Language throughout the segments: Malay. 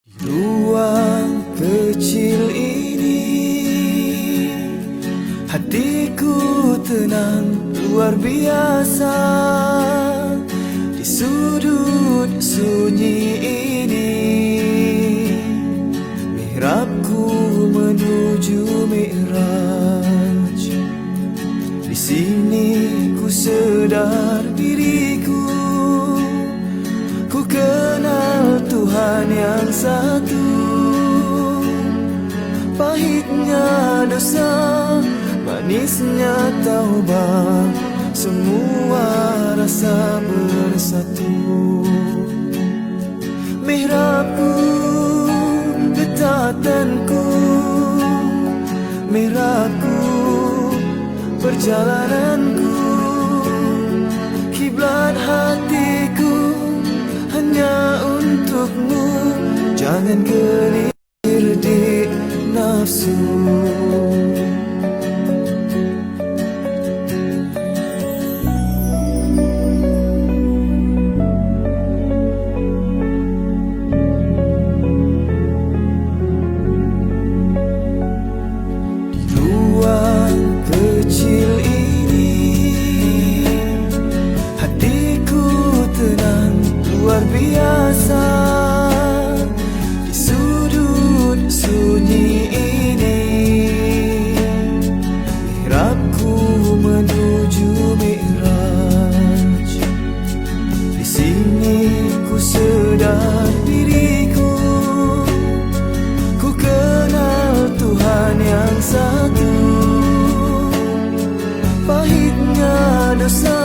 Ruang kecil ini, hatiku tenang luar biasa. Di sudut sunyi ini, mihrabku menuju Mi'raj. Di sini ku sedar diriku, ku kenal Tuhan yang satu. Pahitnya dosa, manisnya taubat, semua rasa bersatu. Mihrabku, ketatanku, mihrabku, perjalananku, kiblat hatiku hanya untukmu. Jangan gelir di nafsu. Di ruang kecil ini, hatiku tenang luar biasa. Di sudut sunyi ini, mihrabku menuju Mi'raj. Di sini ku sedar diriku, ku kenal Tuhan yang satu. Pahitnya dosa,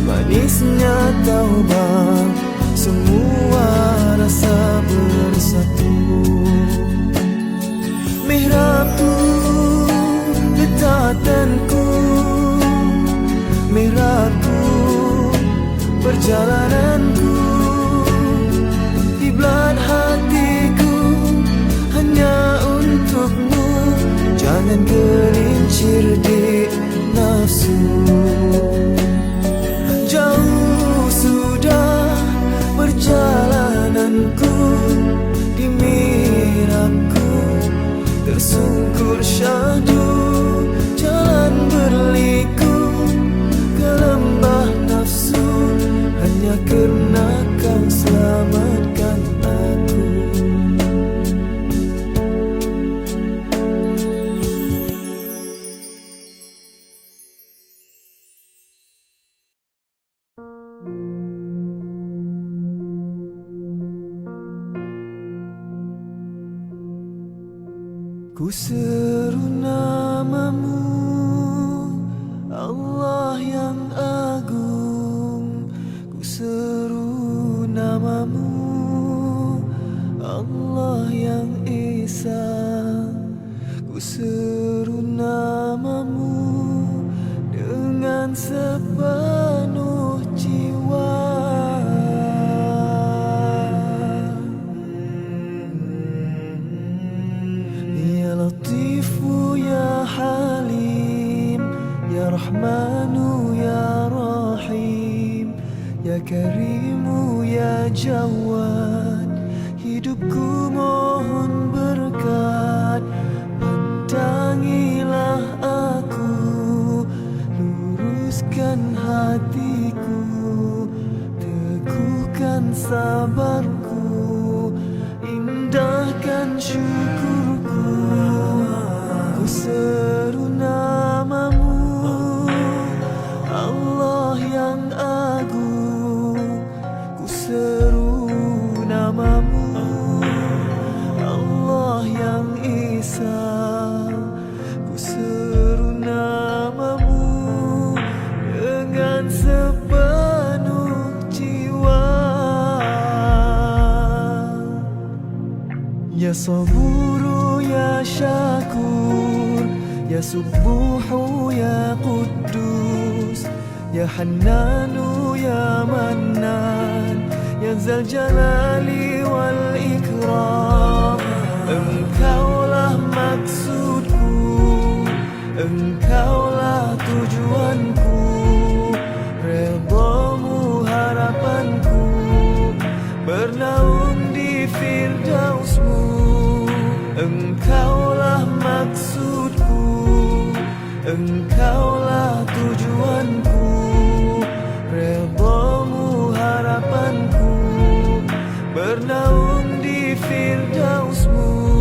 manisnya taubat, semua rasa bersatu. Mihrabku, ketatanku, mihrabku, perjalananku, kiblat hatiku hanya untukmu. Jangan gelincir di nafsu. Jauh sudah perjalananku, di mihrabku tersungkur syahdu. Jalan berliku ke lembah nafsu, hanya karena kau selamatkan aku. Ku seru namamu, Allah yang agung. Ku seru namamu, Allah yang Esa. Ku seru namamu dengan sepenuh jiwa. Ya Latifu ya Halim, ya Rahmanu ya Rahim, ya Karimu ya Jawad. Hidupku mohon berkat, pandangilah aku, luruskan hatiku, teguhkan sabarku, indahkan syukurku. Ku seru namamu, Allah yang agung. Ku seru namamu, Allah yang Esa. Ku seru namamu dengan sepenuh jiwa. Ya Saburu ya Syakur, ya Subuhu ya Quddus, ya Hannanu ya Mannan, ya Zal Jalali wal Ikram. Engkaulah maksudku, engkaulah tujuanku, redamu harapanku, bernaung di Firdaus. Engkaulah maksudku, Engkaulah tujuanku, redhamu harapanku, bernaung di firdausmu.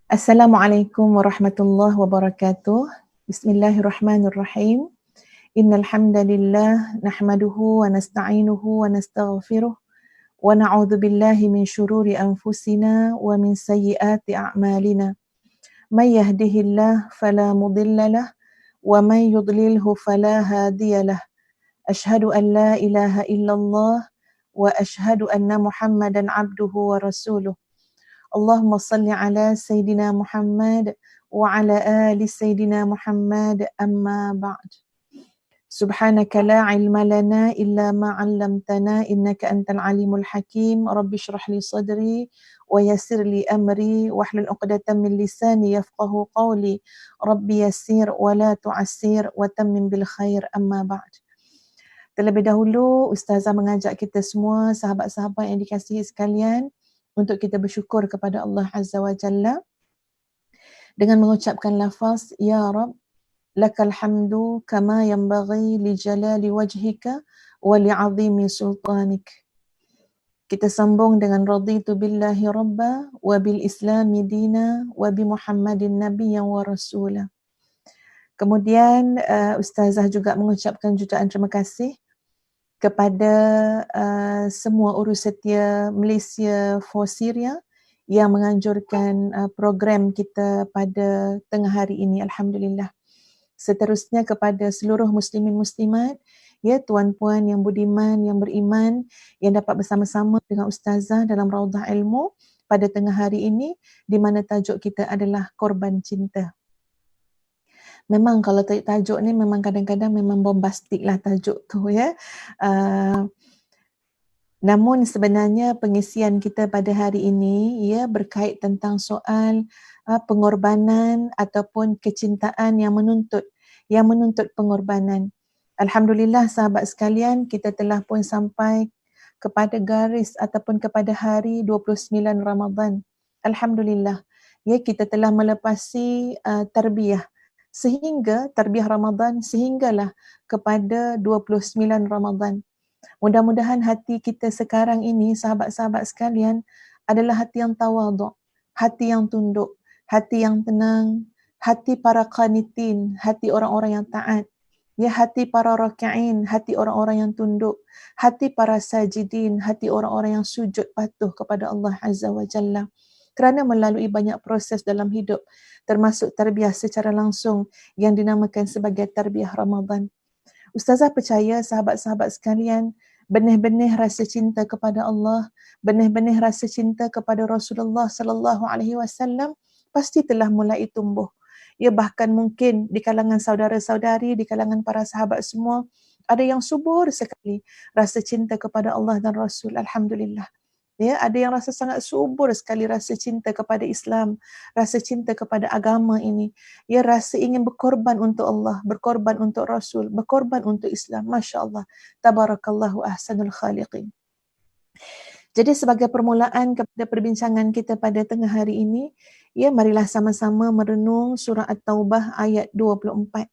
Assalamualaikum warahmatullahi wabarakatuh. Bismillahirrahmanirrahim. Innal hamdalillah nahmaduhu wa nasta'inuhu wa nastaghfiruh wa na'udzu billahi min syururi anfusina wa min sayyiati a'malina. May yahdihillahu fala mudhillalah wa may yudlilhu fala hadiyalah. Asyhadu an la ilaha illallah wa asyhadu anna Muhammadan abduhu wa rasuluh. Allahumma salli ala Sayyidina Muhammad wa ala ali Sayyidina Muhammad amma ba'd. Subhanaka la ilma lana illa ma 'allamtana innaka antal alimul hakim. Rabbi shrah li sadri wa yassir li amri wahlul 'uqdatam min lisani yafqahu qawli. Rabbi yassir wa la tu'assir wa tammim bil khair amma ba'd. Terlebih dahulu Ustazah mengajak kita semua sahabat-sahabat yang dikasihi sekalian untuk kita bersyukur kepada Allah Azza wa Jalla dengan mengucapkan lafaz Ya Rab, lakal hamdu kama yanbaghi li jalali wajhika wa li'azimi sultanik. Kita sambung dengan raditu billahi rabba wa bil islami dina wa bi Muhammadin nabiyyan wa rasula. Kemudian Ustazah juga mengucapkan jutaan terima kasih kepada semua urus setia Malaysia for Syria yang menganjurkan program kita pada tengah hari ini, alhamdulillah. Seterusnya kepada seluruh muslimin muslimat, ya tuan-puan yang budiman, yang beriman, yang dapat bersama-sama dengan Ustazah dalam Raudhah Ilmu pada tengah hari ini, di mana tajuk kita adalah korban cinta. Memang kalau tajuk ni memang kadang-kadang memang bombastik lah tajuk tu ya. Namun sebenarnya pengisian kita pada hari ini ya berkait tentang soal pengorbanan ataupun kecintaan yang menuntut pengorbanan. Alhamdulillah sahabat sekalian, kita telah pun sampai kepada garis ataupun kepada hari 29 Ramadan. Alhamdulillah. Ya, kita telah melepasi tarbiyah Ramadan sehinggalah kepada 29 Ramadan. Mudah-mudahan hati kita sekarang ini, sahabat-sahabat sekalian, adalah hati yang tawaduk, hati yang tunduk, hati yang tenang, hati para qanitin, hati orang-orang yang taat, ya, hati para raki'in, hati orang-orang yang tunduk, hati para sajidin, hati orang-orang yang sujud patuh kepada Allah Azza wa Jalla. Kerana melalui banyak proses dalam hidup, termasuk tarbiyah secara langsung yang dinamakan sebagai tarbiyah Ramadan. Ustazah percaya sahabat-sahabat sekalian, benih-benih rasa cinta kepada Allah, benih-benih rasa cinta kepada Rasulullah sallallahu alaihi wasallam pasti telah mulai tumbuh. Ya, bahkan mungkin di kalangan saudara-saudari, di kalangan para sahabat semua, ada yang subur sekali rasa cinta kepada Allah dan Rasul. Alhamdulillah. Ya, ada yang rasa sangat subur sekali rasa cinta kepada Islam, rasa cinta kepada agama ini. Ya, rasa ingin berkorban untuk Allah, berkorban untuk Rasul, berkorban untuk Islam. Masya Allah. Tabarakallahu ahsanul khaliqin. Jadi sebagai permulaan kepada perbincangan kita pada tengah hari ini, ya marilah sama-sama merenung surah At-Taubah ayat 24.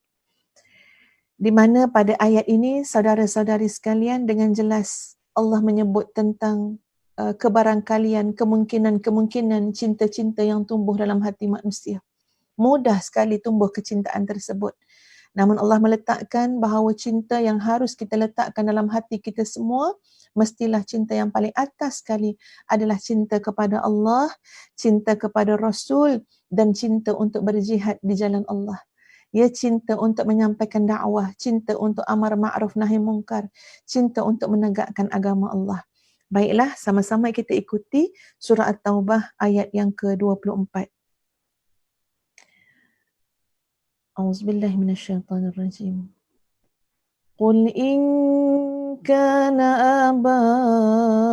Di mana pada ayat ini saudara-saudari sekalian dengan jelas Allah menyebut tentang kebarangkalian, kemungkinan-kemungkinan cinta-cinta yang tumbuh dalam hati manusia. Mudah sekali tumbuh kecintaan tersebut. Namun Allah meletakkan bahawa cinta yang harus kita letakkan dalam hati kita semua, mestilah cinta yang paling atas sekali adalah cinta kepada Allah, cinta kepada Rasul dan cinta untuk berjihad di jalan Allah. Ya, cinta untuk menyampaikan dakwah, cinta untuk amar ma'ruf nahi mungkar, cinta untuk menegakkan agama Allah. Baiklah, sama-sama kita ikuti surah At-Taubah ayat yang ke-24. A'udzubillahi minasyaitonirrajim. Qul in kana aba'ukum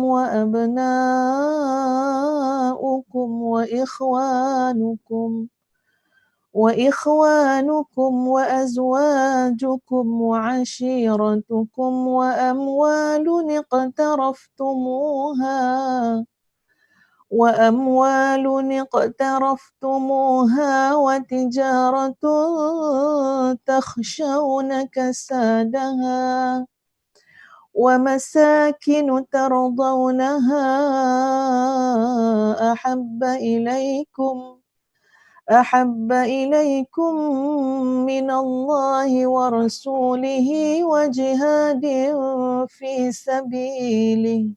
wa abna'ukum wa ikhwanukum wa azwajukum wa ashiratukum wa amwalun اقترفتموها وتجارة تخشون كسادها ومساكن ترضونها أحب إليكم من الله ورسوله وجهاد في سبيله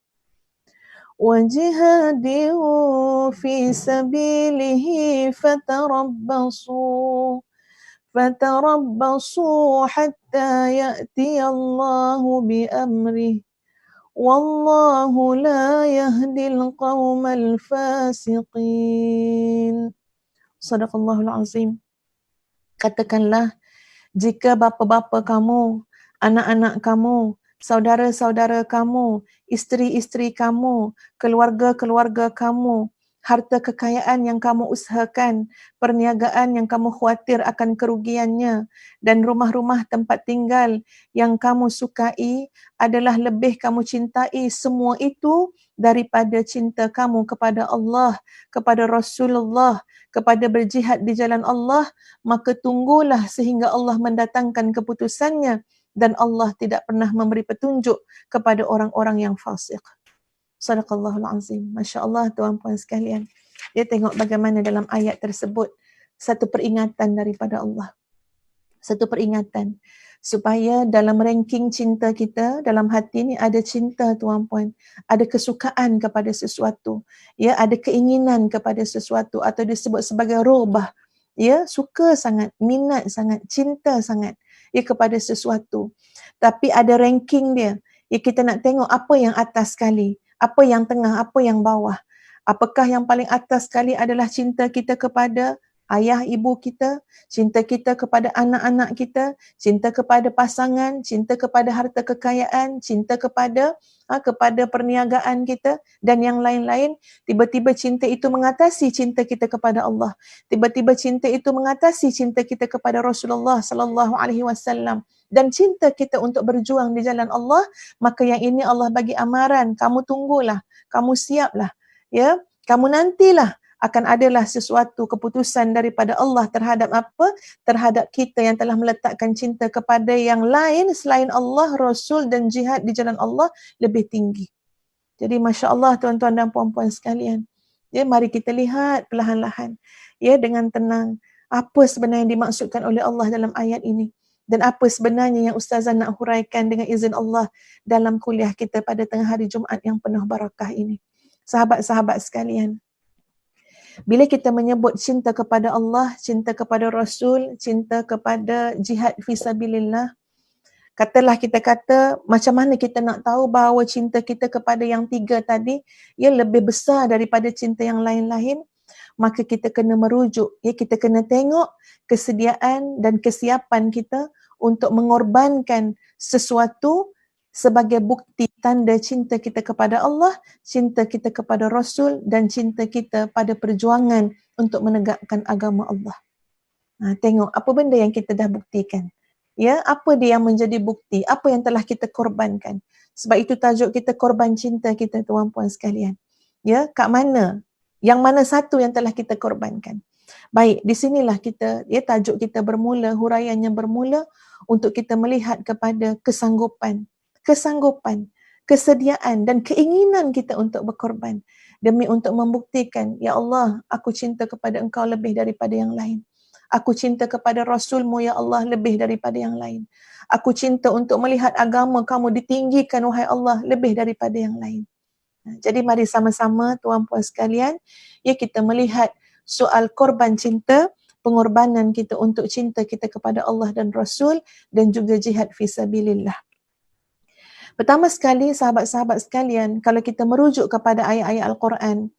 فتربصوا حتى يأتي الله بأمره والله لا يهدي القوم الفاسقين. Sadaqallahul Azim. Katakanlah, jika bapa-bapa kamu, anak-anak kamu, saudara-saudara kamu, isteri-isteri kamu, keluarga-keluarga kamu, harta kekayaan yang kamu usahakan, perniagaan yang kamu khawatir akan kerugiannya, dan rumah-rumah tempat tinggal yang kamu sukai adalah lebih kamu cintai semua itu daripada cinta kamu kepada Allah, kepada Rasulullah, kepada berjihad di jalan Allah, maka tunggulah sehingga Allah mendatangkan keputusannya dan Allah tidak pernah memberi petunjuk kepada orang-orang yang fasik. Sadaqallahul Azim. Masya Allah, tuan-puan sekalian. Dia tengok bagaimana dalam ayat tersebut satu peringatan daripada Allah. Satu peringatan supaya dalam ranking cinta kita dalam hati ni ada cinta, tuan-puan, ada kesukaan kepada sesuatu, ya, ada keinginan kepada sesuatu atau disebut sebagai robah, ya, suka sangat, minat sangat, cinta sangat, ya, kepada sesuatu. Tapi ada ranking dia. Ya, kita nak tengok apa yang atas sekali, apa yang tengah, apa yang bawah. Apakah yang paling atas sekali adalah cinta kita kepada ayah ibu kita, cinta kita kepada anak-anak kita, cinta kepada pasangan, cinta kepada harta kekayaan, cinta kepada perniagaan kita dan yang lain-lain. Tiba-tiba cinta itu mengatasi cinta kita kepada Allah. Tiba-tiba cinta itu mengatasi cinta kita kepada Rasulullah sallallahu alaihi wasallam dan cinta kita untuk berjuang di jalan Allah. Maka yang ini Allah bagi amaran, kamu tunggulah, kamu siaplah, ya, kamu nantilah akan adalah sesuatu keputusan daripada Allah terhadap apa? Terhadap kita yang telah meletakkan cinta kepada yang lain selain Allah, Rasul dan jihad di jalan Allah lebih tinggi. Jadi Masya Allah, tuan-tuan dan puan-puan sekalian, ya, mari kita lihat perlahan-lahan, ya, dengan tenang, apa sebenarnya yang dimaksudkan oleh Allah dalam ayat ini dan apa sebenarnya yang Ustazah nak huraikan dengan izin Allah dalam kuliah kita pada tengah hari Jumaat yang penuh barakah ini. Sahabat-sahabat sekalian, bila kita menyebut cinta kepada Allah, cinta kepada Rasul, cinta kepada jihad fisabilillah, katalah kita kata, macam mana kita nak tahu bahawa cinta kita kepada yang tiga tadi, ia lebih besar daripada cinta yang lain-lain? Maka kita kena merujuk, ya, kita kena tengok kesediaan dan kesiapan kita untuk mengorbankan sesuatu sebagai bukti tanda cinta kita kepada Allah, cinta kita kepada Rasul dan cinta kita pada perjuangan untuk menegakkan agama Allah. Tengok apa benda yang kita dah buktikan. Ya, apa dia yang menjadi bukti? Apa yang telah kita korbankan? Sebab itu tajuk kita korban cinta kita, tuan-puan sekalian. Ya, kat mana? Yang mana satu yang telah kita korbankan? Baik, di sinilah kita, ya, tajuk kita bermula, huraiannya bermula untuk kita melihat kepada kesanggupan, kesediaan dan keinginan kita untuk berkorban demi untuk membuktikan, ya Allah, aku cinta kepada Engkau lebih daripada yang lain. Aku cinta kepada Rasul-Mu, ya Allah, lebih daripada yang lain. Aku cinta untuk melihat agama Kamu ditinggikan, wahai Allah, lebih daripada yang lain. Jadi mari sama-sama tuan-puan sekalian, ya, kita melihat soal korban cinta, pengorbanan kita untuk cinta kita kepada Allah dan Rasul dan juga jihad fisabilillah. Pertama sekali, sahabat-sahabat sekalian, kalau kita merujuk kepada ayat-ayat Al-Quran,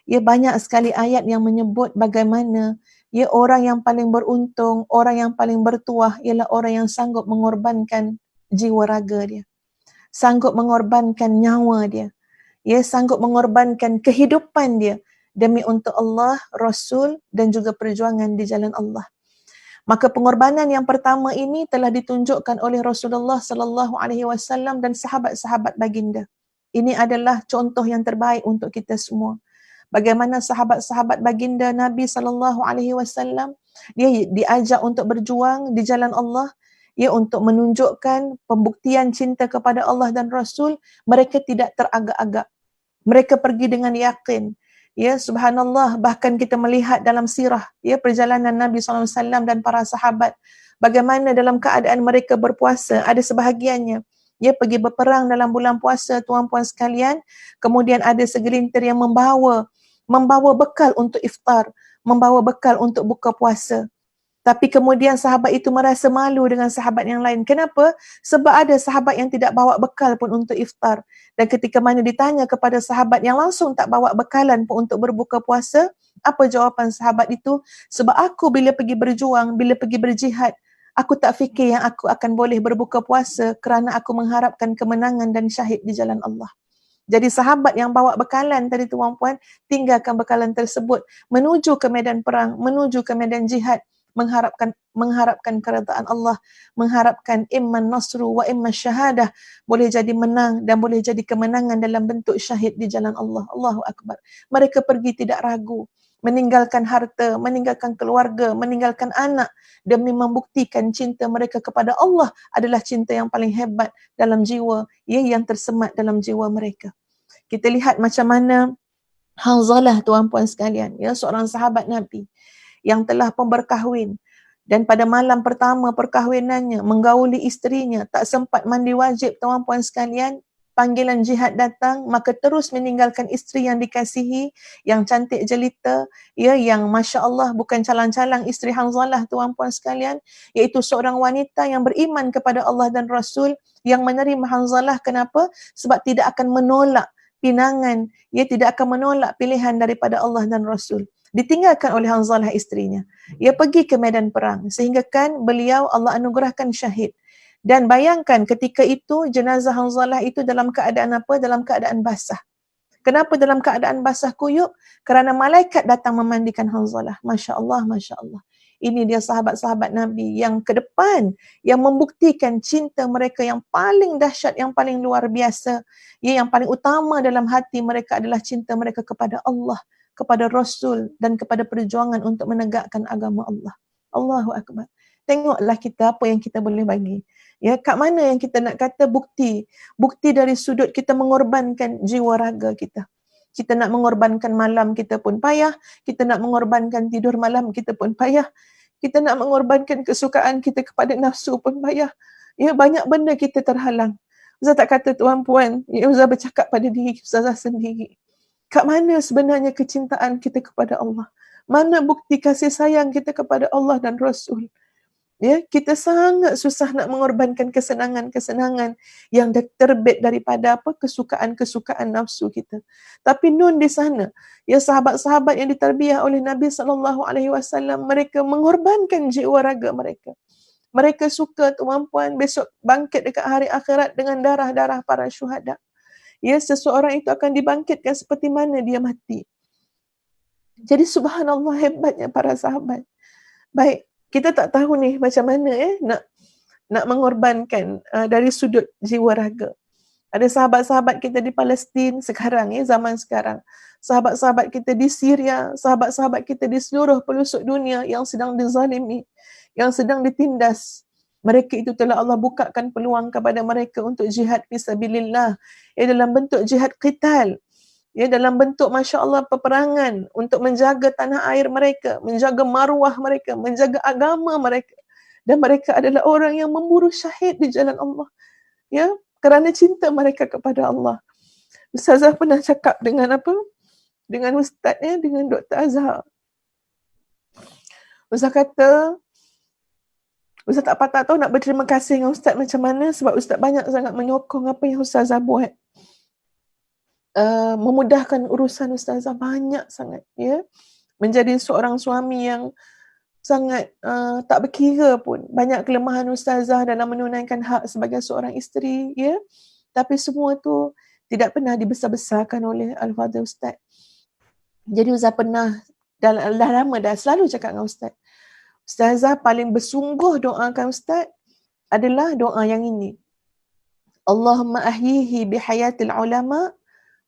ya, banyak sekali ayat yang menyebut bagaimana, ya, orang yang paling beruntung, orang yang paling bertuah ialah orang yang sanggup mengorbankan jiwa raga dia, sanggup mengorbankan nyawa dia, ya, sanggup mengorbankan kehidupan dia demi untuk Allah, Rasul dan juga perjuangan di jalan Allah. Maka pengorbanan yang pertama ini telah ditunjukkan oleh Rasulullah sallallahu alaihi wasallam dan sahabat-sahabat baginda. Ini adalah contoh yang terbaik untuk kita semua. Bagaimana sahabat-sahabat baginda Nabi sallallahu alaihi wasallam dia diajak untuk berjuang di jalan Allah, ya, untuk menunjukkan pembuktian cinta kepada Allah dan Rasul, mereka tidak teragak-agak. Mereka pergi dengan yakin. Ya, subhanallah, bahkan kita melihat dalam sirah, ya, perjalanan Nabi SAW dan para sahabat, bagaimana dalam keadaan mereka berpuasa, ada sebahagiannya, ya, pergi berperang dalam bulan puasa, tuan-puan sekalian, kemudian ada segelintir yang membawa bekal untuk iftar, membawa bekal untuk buka puasa. Tapi kemudian sahabat itu merasa malu dengan sahabat yang lain. Kenapa? Sebab ada sahabat yang tidak bawa bekal pun untuk iftar. Dan ketika mana ditanya kepada sahabat yang langsung tak bawa bekalan pun untuk berbuka puasa, apa jawapan sahabat itu? Sebab aku bila pergi berjuang, bila pergi berjihad, aku tak fikir yang aku akan boleh berbuka puasa kerana aku mengharapkan kemenangan dan syahid di jalan Allah. Jadi sahabat yang bawa bekalan tadi, tuan-puan, tinggalkan bekalan tersebut, menuju ke medan perang, menuju ke medan jihad, mengharapkan keredaan Allah, mengharapkan imman nasru wa imman syahadah, boleh jadi menang dan boleh jadi kemenangan dalam bentuk syahid di jalan Allah. Allahu Akbar. Mereka pergi tidak ragu, meninggalkan harta, meninggalkan keluarga, meninggalkan anak demi membuktikan cinta mereka kepada Allah adalah cinta yang paling hebat dalam jiwa, ya, yang tersemat dalam jiwa mereka. Kita lihat macam mana Hanzalah, tuan-puan sekalian, ya, seorang sahabat Nabi yang telah pun berkahwin dan pada malam pertama perkahwinannya menggauli isterinya, tak sempat mandi wajib, tuan-puan sekalian. Panggilan jihad datang, maka terus meninggalkan isteri yang dikasihi, yang cantik jelita, ya, yang Masya Allah bukan calang-calang isteri Hanzalah, tuan-puan sekalian, iaitu seorang wanita yang beriman kepada Allah dan Rasul, yang menerima Hanzalah. Kenapa? Sebab tidak akan menolak pinangan, ia tidak akan menolak pilihan daripada Allah dan Rasul. Ditinggalkan oleh Hanzalah isterinya. Ia pergi ke medan perang sehingga kan beliau Allah anugerahkan syahid. Dan bayangkan ketika itu jenazah Hanzalah itu dalam keadaan apa? Dalam keadaan basah. Kenapa dalam keadaan basah kuyup? Kerana malaikat datang memandikan Hanzalah. Masya Allah, Masya Allah. Ini dia sahabat-sahabat Nabi yang ke depan, yang membuktikan cinta mereka yang paling dahsyat, yang paling luar biasa. Ya, yang paling utama dalam hati mereka adalah cinta mereka kepada Allah, kepada Rasul dan kepada perjuangan untuk menegakkan agama Allah. Allahu Akbar. Tengoklah kita apa yang kita boleh bagi. Ya, kat mana yang kita nak kata bukti? Bukti dari sudut kita mengorbankan jiwa raga kita. Kita nak mengorbankan malam kita pun payah, kita nak mengorbankan tidur malam kita pun payah, kita nak mengorbankan kesukaan kita kepada nafsu pun payah. Ya, banyak benda kita terhalang. Ustaz tak kata tuan-puan, ya, Ustaz bercakap pada diri Ustazah sendiri. Kat mana sebenarnya kecintaan kita kepada Allah? Mana bukti kasih sayang kita kepada Allah dan Rasul? Ya, kita sangat susah nak mengorbankan kesenangan-kesenangan yang terbit daripada apa? Kesukaan-kesukaan nafsu kita. Tapi nun di sana, ya, sahabat-sahabat yang ditarbiyah oleh Nabi SAW, mereka mengorbankan jiwa raga mereka. Mereka suka, tuan-puan, besok bangkit dekat hari akhirat dengan darah-darah para syuhada. Ya, seseorang itu akan dibangkitkan seperti mana dia mati. Jadi subhanallah, hebatnya para sahabat. Baik, kita tak tahu ni macam mana nak nak mengorbankan dari sudut jiwa raga. Ada sahabat-sahabat kita di Palestin sekarang, zaman sekarang. Sahabat-sahabat kita di Syria, sahabat-sahabat kita di seluruh pelosok dunia yang sedang dizalimi, yang sedang ditindas. Mereka itu telah Allah bukakan peluang kepada mereka untuk jihad fisabilillah. Dalam bentuk jihad qital. Dalam bentuk Masya Allah peperangan untuk menjaga tanah air mereka, menjaga maruah mereka, menjaga agama mereka. Dan mereka adalah orang yang memburu syahid di jalan Allah. Kerana cinta mereka kepada Allah. Ustazah pernah cakap dengan dengan ustaznya, dengan Dr. Azhar. Ustaz kata, Ustaz tak patut tahu nak berterima kasih dengan ustaz macam mana sebab ustaz banyak sangat menyokong apa yang Ustazah buat. Memudahkan urusan Ustazah banyak sangat. Menjadi seorang suami yang sangat tak berkira pun. Banyak kelemahan Ustazah dalam menunaikan hak sebagai seorang isteri. Tapi semua tu tidak pernah dibesar-besarkan oleh Al-Fadhil Ustaz. Jadi Ustaz pernah, dah lama dah selalu cakap dengan Ustaz. Ustazah paling bersungguh doakan Ustaz adalah doa yang ini. Allahumma ahyihi bihayatil ulama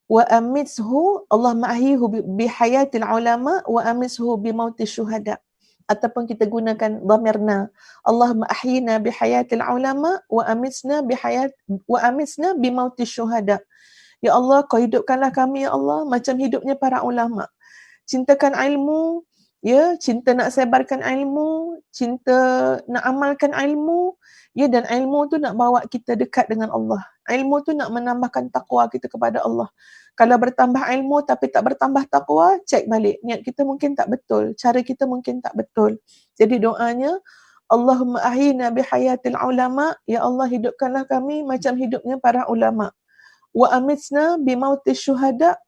wa amitshu, Allahumma ahyihu bihayatil ulama wa amitshu bimautis syuhada. Ataupun kita gunakan dhamirna. Allahumma ahyina bihayatil ulama wa amitsna bimautis syuhada. Ya Allah, kau hidupkanlah kami ya Allah macam hidupnya para ulama. Cintakan ilmu, cinta nak sebarkan ilmu, cinta nak amalkan ilmu, dan ilmu tu nak bawa kita dekat dengan Allah. Ilmu tu nak menambahkan taqwa kita kepada Allah. Kalau bertambah ilmu tapi tak bertambah taqwa, cek balik. Niat kita mungkin tak betul, cara kita mungkin tak betul. Jadi doanya, Allahumma ahyina bihayatil ulama, ya Allah hidupkanlah kami macam hidupnya para ulama. Wa amitsna bimautis syuhada,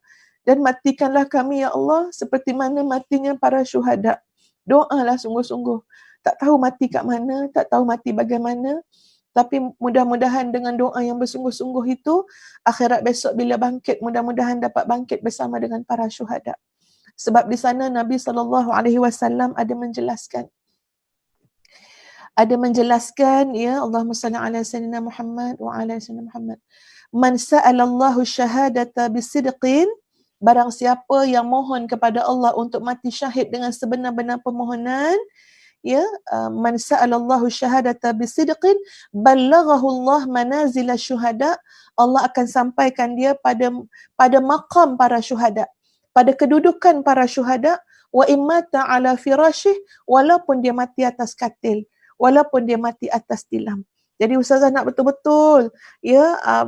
dan matikanlah kami ya Allah seperti mana matinya para syuhada. Doalah sungguh-sungguh. Tak tahu mati kat mana, tak tahu mati bagaimana, tapi mudah-mudahan dengan doa yang bersungguh-sungguh itu, akhirat besok bila bangkit, mudah-mudahan dapat bangkit bersama dengan para syuhada. Sebab di sana Nabi SAW ada menjelaskan, ya Allahumma salli ala sayyidina Muhammad wa ala sayyidina Muhammad. Man sa'alallahu syahadata bisidqin, barang siapa yang mohon kepada Allah untuk mati syahid dengan sebenar-benar permohonan, man sa'alallahu syahadata bisidqin ballaghahu Allah manazila syuhada, Allah akan sampaikan dia pada maqam para syuhada, pada kedudukan para syuhada, wa immata ala firashih, walaupun dia mati atas katil, walaupun dia mati atas tilam. Jadi Ustazah nak betul-betul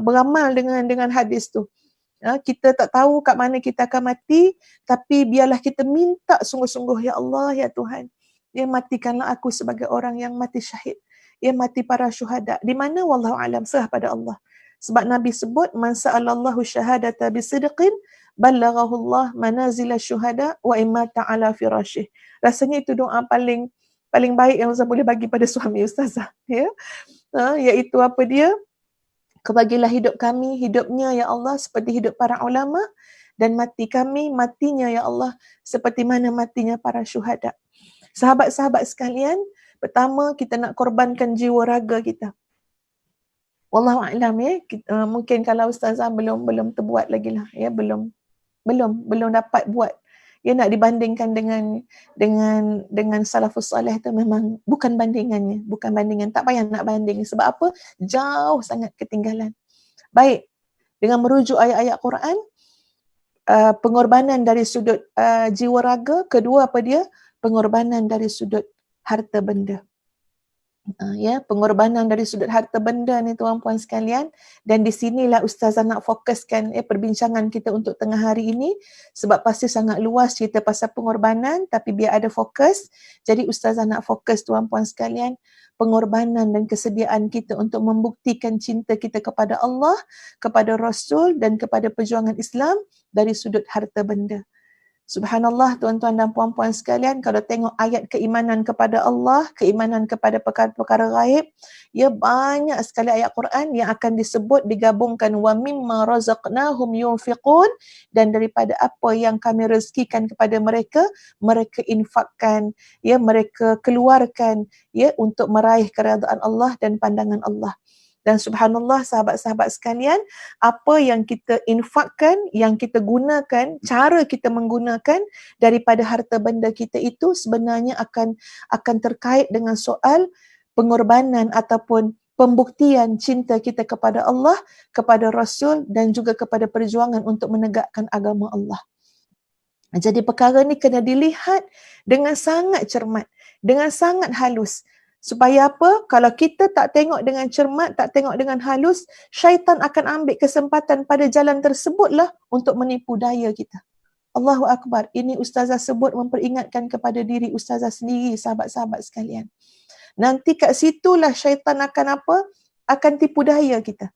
beramal dengan hadis tu. Kita tak tahu kat mana kita akan mati, tapi biarlah kita minta sungguh-sungguh, ya Allah, ya Tuhan, matikanlah aku sebagai orang yang mati syahid, mati para syuhada. Di mana wallahu alam, serah pada Allah. Sebab Nabi sebut man sa'alallahu syahadata bisidqin ballaghahu Allah manazila syuhada wa imata ala firashih. Rasanya itu doa paling baik yang Ustaz boleh bagi pada suami Ustazah, iaitu apa dia? Kebagilah hidup kami hidupnya ya Allah seperti hidup para ulama, dan mati kami matinya ya Allah seperti mana matinya para syuhada. Sahabat-sahabat sekalian, pertama kita nak korbankan jiwa raga kita. Wallahu a'lam, mungkin kalau Ustazah belum terbuat lagi lah, belum dapat buat. Nak dibandingkan dengan salafus salih tu memang bukan bandingan, tak payah nak banding. Sebab apa? Jauh sangat ketinggalan. Baik, dengan merujuk ayat-ayat Quran, pengorbanan dari sudut jiwa raga. Kedua apa dia? Pengorbanan dari sudut harta benda. Pengorbanan dari sudut harta benda ni tuan-puan sekalian, dan di sinilah Ustazah nak fokuskan perbincangan kita untuk tengah hari ini, sebab pasti sangat luas cerita pasal pengorbanan, tapi biar ada fokus. Jadi Ustazah nak fokus tuan-puan sekalian, pengorbanan dan kesediaan kita untuk membuktikan cinta kita kepada Allah, kepada Rasul dan kepada perjuangan Islam dari sudut harta benda. Subhanallah tuan-tuan dan puan-puan sekalian, kalau tengok ayat keimanan kepada Allah, keimanan kepada perkara-perkara ghaib, ya banyak sekali ayat Quran yang akan disebut digabungkan wa mimma razaqnahum yunfiqun, dan daripada apa yang kami rezekikan kepada mereka, mereka infakkan, ya mereka keluarkan ya untuk meraih keredaan Allah dan pandangan Allah. Dan subhanallah sahabat-sahabat sekalian, apa yang kita infakkan, yang kita gunakan, cara kita menggunakan daripada harta benda kita itu sebenarnya akan terkait dengan soal pengorbanan ataupun pembuktian cinta kita kepada Allah, kepada Rasul dan juga kepada perjuangan untuk menegakkan agama Allah. Jadi perkara ni kena dilihat dengan sangat cermat, dengan sangat halus. Supaya apa? Kalau kita tak tengok dengan cermat, tak tengok dengan halus, syaitan akan ambil kesempatan pada jalan tersebutlah untuk menipu daya kita. Allahu Akbar. Ini ustazah sebut memperingatkan kepada diri ustazah sendiri, sahabat-sahabat sekalian. Nanti kat situlah syaitan akan apa? Akan tipu daya kita.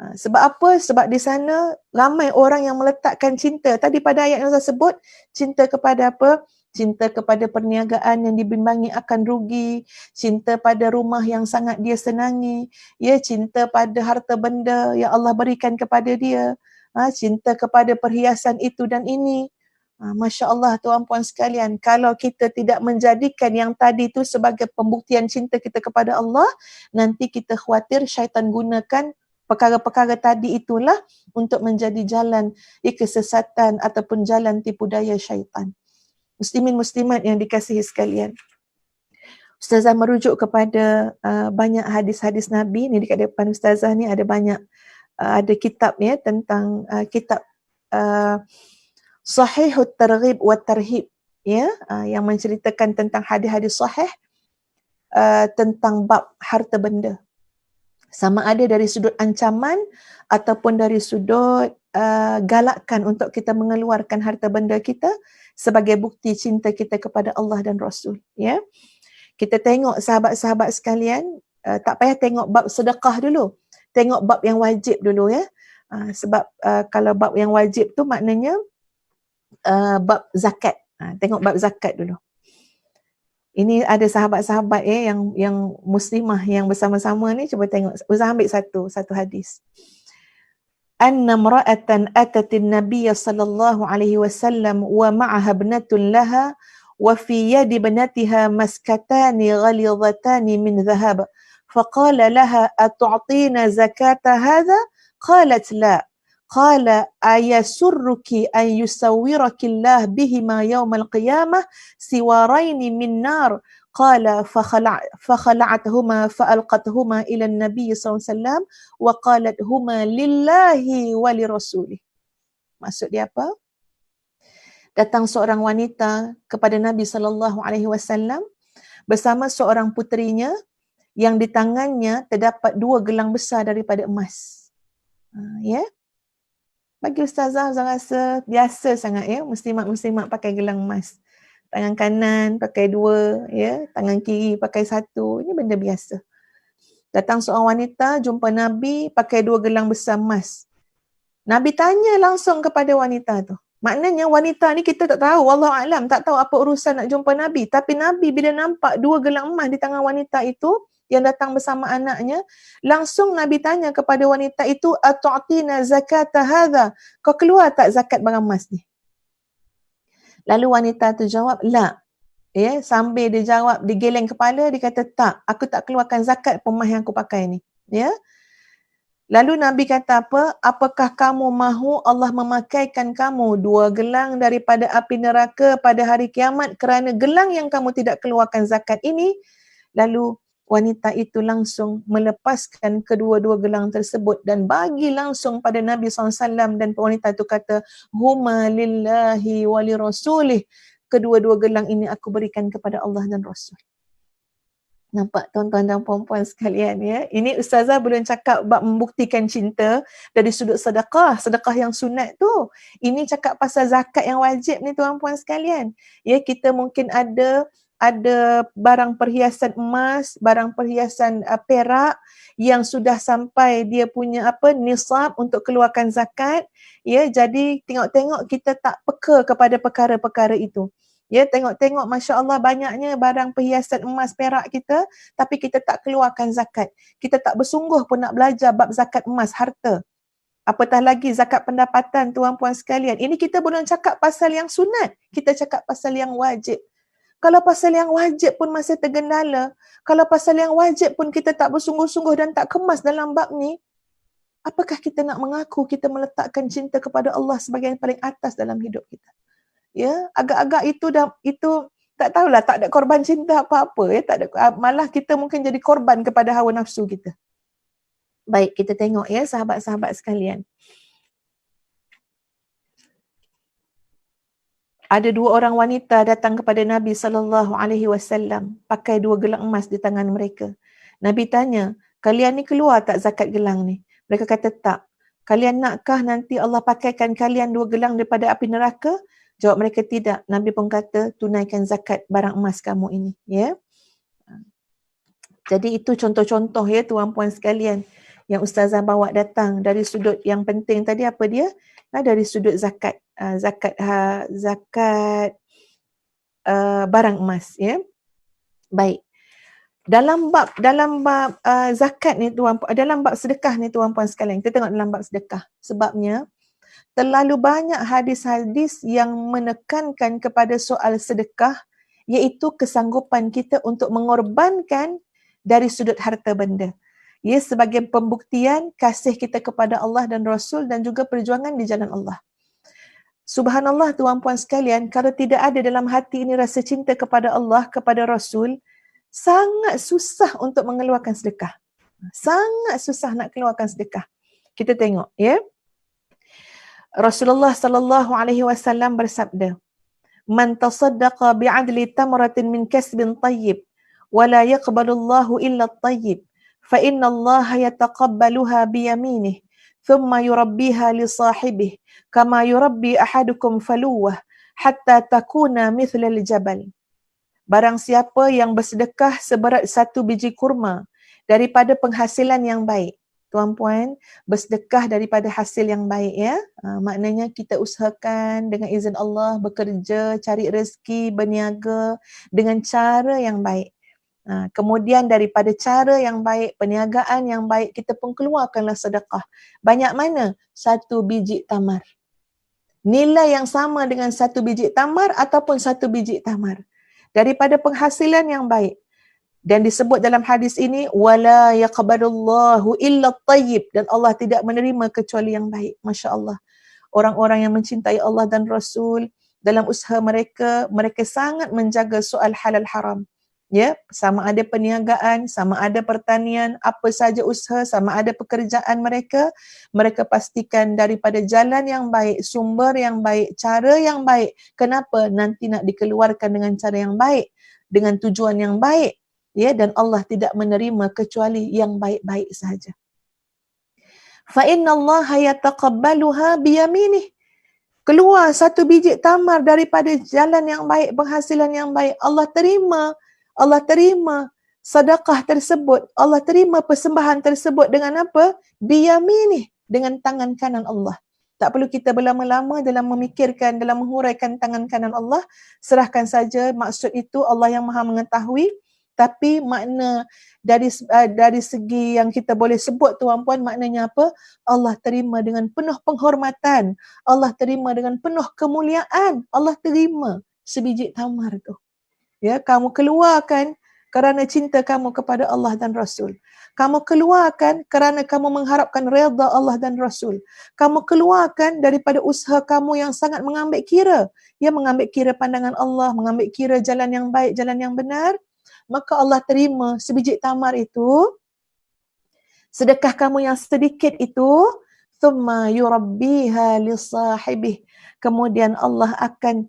Sebab apa? Sebab di sana ramai orang yang meletakkan cinta. Tadi pada ayat yang saya sebut, cinta kepada apa? Cinta kepada perniagaan yang dibimbangi akan rugi, cinta pada rumah yang sangat dia senangi, ya, cinta pada harta benda yang Allah berikan kepada dia, cinta kepada perhiasan itu dan ini. Masya Allah tuan puan sekalian, kalau kita tidak menjadikan yang tadi itu sebagai pembuktian cinta kita kepada Allah, nanti kita khawatir syaitan gunakan perkara-perkara tadi itulah untuk menjadi jalan kesesatan ataupun jalan tipu daya syaitan. Muslimin muslimat yang dikasihi sekalian, Ustazah merujuk kepada banyak hadis-hadis Nabi. Ni dekat depan Ustazah ni ada banyak, ada kitab ya tentang kitab Sahihut Targhib wa Tarhib ya, yang menceritakan tentang hadis-hadis sahih tentang bab harta benda. Sama ada dari sudut ancaman ataupun dari sudut galakkan untuk kita mengeluarkan harta benda kita sebagai bukti cinta kita kepada Allah dan Rasul. Ya, kita tengok sahabat-sahabat sekalian, tak payah tengok bab sedekah dulu, tengok bab yang wajib dulu ya. Sebab kalau bab yang wajib tu maknanya bab zakat. Tengok bab zakat dulu. Ini ada sahabat-sahabat yang muslimah yang bersama-sama ni, cuba tengok. Ustaz ambil satu hadis. Anna imra'atan atatin nabiyya sallallahu alaihi wasallam wa ma'aha ibnatun laha wa fi yadi ibnatiha maskatani ghalidhatani min dhahab. Faqala laha atu'tina zakata hadha? Qalat la. Qala ayasurruki an yusawwiraki Allah bihima yawm al-qiyamah siwaraini min nar. Qala fakhala'athuma fa'alqathuma ila an-nabiy sallallahu alaihi wasallam wa qalat huma lillahi wa lirasulih. Maksud dia apa? Datang seorang wanita kepada Nabi sallallahu alaihi wasallam bersama seorang puterinya yang di tangannya terdapat 2 gelang besar daripada emas. Ya. Bagi ustazah rasa biasa sangat ya, muslimat-muslimat pakai gelang emas. Tangan kanan pakai 2, ya, tangan kiri pakai 1. Ini benda biasa. Datang seorang wanita jumpa Nabi pakai 2 gelang besar emas. Nabi tanya langsung kepada wanita tu. Maknanya wanita ni kita tak tahu, wallahu alam, tak tahu apa urusan nak jumpa Nabi. Tapi Nabi bila nampak 2 gelang emas di tangan wanita itu yang datang bersama anaknya, langsung Nabi tanya kepada wanita itu, atu'tina zakata hadha? Kau keluar tak zakat barang emas ni? Lalu wanita tu jawab, la. Ya, sambil dia jawab, dia geleng kepala, dia kata, tak, aku tak keluarkan zakat emas yang aku pakai ni. Ya. Lalu Nabi kata apa? Apakah kamu mahu Allah memakaikan kamu 2 gelang daripada api neraka pada hari kiamat kerana gelang yang kamu tidak keluarkan zakat ini? Lalu wanita itu langsung melepaskan kedua-dua gelang tersebut dan bagi langsung pada Nabi SAW, dan wanita itu kata, huma lillahi wa lirasulih. Kedua-dua gelang ini aku berikan kepada Allah dan Rasul. Nampak tuan-tuan dan puan-puan sekalian ya. Ini ustazah belum cakap bab membuktikan cinta dari sudut sedekah yang sunat tu. Ini cakap pasal zakat yang wajib ni tuan-puan sekalian. Ya, kita mungkin ada ada barang perhiasan emas, barang perhiasan perak yang sudah sampai dia punya nisab untuk keluarkan zakat, ya, jadi tengok-tengok kita tak peka kepada perkara-perkara itu. Ya, tengok-tengok masya-Allah banyaknya barang perhiasan emas perak kita, tapi kita tak keluarkan zakat. Kita tak bersungguh pun nak belajar bab zakat emas harta. Apatah lagi zakat pendapatan, tuan-puan sekalian. Ini kita belum cakap pasal yang sunat, kita cakap pasal yang wajib. Kalau pasal yang wajib pun masih tergendala, kalau pasal yang wajib pun kita tak bersungguh-sungguh dan tak kemas dalam bab ni, apakah kita nak mengaku kita meletakkan cinta kepada Allah sebagai yang paling atas dalam hidup kita? Ya, agak-agak itu tak tahulah, tak ada korban cinta apa-apa, ya, tak ada, malah kita mungkin jadi korban kepada hawa nafsu kita. Baik, kita tengok ya sahabat-sahabat sekalian. Ada 2 orang wanita datang kepada Nabi SAW pakai 2 gelang emas di tangan mereka. Nabi tanya, kalian ni keluar tak zakat gelang ni? Mereka kata tak. Kalian nakkah nanti Allah pakaikan kalian 2 gelang daripada api neraka? Jawab mereka tidak. Nabi pun kata, tunaikan zakat barang emas kamu ini. Ya. Jadi itu contoh-contoh ya tuan-puan sekalian yang Ustazah bawa datang dari sudut yang penting tadi apa dia? Dari sudut zakat. Zakat barang emas, ya. Baik. Dalam bab zakat ni dalam bab sedekah ni tuan-puan sekalian, kita tengok dalam bab sedekah. Sebabnya terlalu banyak hadis-hadis yang menekankan kepada soal sedekah, iaitu kesanggupan kita untuk mengorbankan dari sudut harta benda. Ya, sebagai pembuktian kasih kita kepada Allah dan Rasul dan juga perjuangan di jalan Allah. Subhanallah tuan-puan sekalian, kalau tidak ada dalam hati ini rasa cinta kepada Allah, kepada Rasul, sangat susah untuk mengeluarkan sedekah. Sangat susah nak keluarkan sedekah. Kita tengok, ya. Rasulullah sallallahu alaihi wasallam bersabda, "Man tasaddaqa bi'adli tamratin min kasbin tayyib, wa la yaqbalu Allahu illa at-tayyib, fa inna Allah yataqabbaluha bi yaminih, thumma yurabbiha li sahibihi, kama yurabbi ahadukum faluwah, hatta takuna mithlal jabal." Barang siapa yang bersedekah seberat 1 biji kurma daripada penghasilan yang baik. Tuan-puan, bersedekah daripada hasil yang baik, ya. Maknanya kita usahakan dengan izin Allah, bekerja, cari rezeki, berniaga dengan cara yang baik. Kemudian daripada cara yang baik, perniagaan yang baik, kita pun keluarkanlah sedekah. Banyak mana? 1 biji tamar. Nilai yang sama dengan 1 biji tamar ataupun 1 biji tamar. Daripada penghasilan yang baik. Dan disebut dalam hadis ini, wala yaqbalullahu illa at-tayyib, dan Allah tidak menerima kecuali yang baik. Masya Allah. Orang-orang yang mencintai Allah dan Rasul, dalam usaha mereka, mereka sangat menjaga soal halal haram. Ya, sama ada perniagaan, sama ada pertanian, apa saja usaha, sama ada pekerjaan mereka, mereka pastikan daripada jalan yang baik, sumber yang baik, cara yang baik. Kenapa? Nanti nak dikeluarkan dengan cara yang baik, dengan tujuan yang baik. Ya, dan Allah tidak menerima kecuali yang baik-baik sahaja. Fa inna Allah yataqabbaluha biyaminih. Keluar 1 biji tamar daripada jalan yang baik, penghasilan yang baik, Allah terima sedekah tersebut, Allah terima persembahan tersebut dengan apa? Biyaminih, dengan tangan kanan Allah. Tak perlu kita berlama-lama dalam memikirkan, dalam menghuraikan tangan kanan Allah. Serahkan saja, maksud itu Allah yang Maha mengetahui. Tapi makna dari segi yang kita boleh sebut tuan-puan, maknanya apa? Allah terima dengan penuh penghormatan. Allah terima dengan penuh kemuliaan. Allah terima sebiji tamar tu. Ya, kamu keluarkan kerana cinta kamu kepada Allah dan Rasul. Kamu keluarkan kerana kamu mengharapkan redha Allah dan Rasul. Kamu keluarkan daripada usaha kamu yang sangat mengambil kira. Ya, mengambil kira pandangan Allah, mengambil kira jalan yang baik, jalan yang benar. Maka Allah terima sebiji tamar itu, sedekah kamu yang sedikit itu, thumma yurabbiha li sahibih. Kemudian Allah akan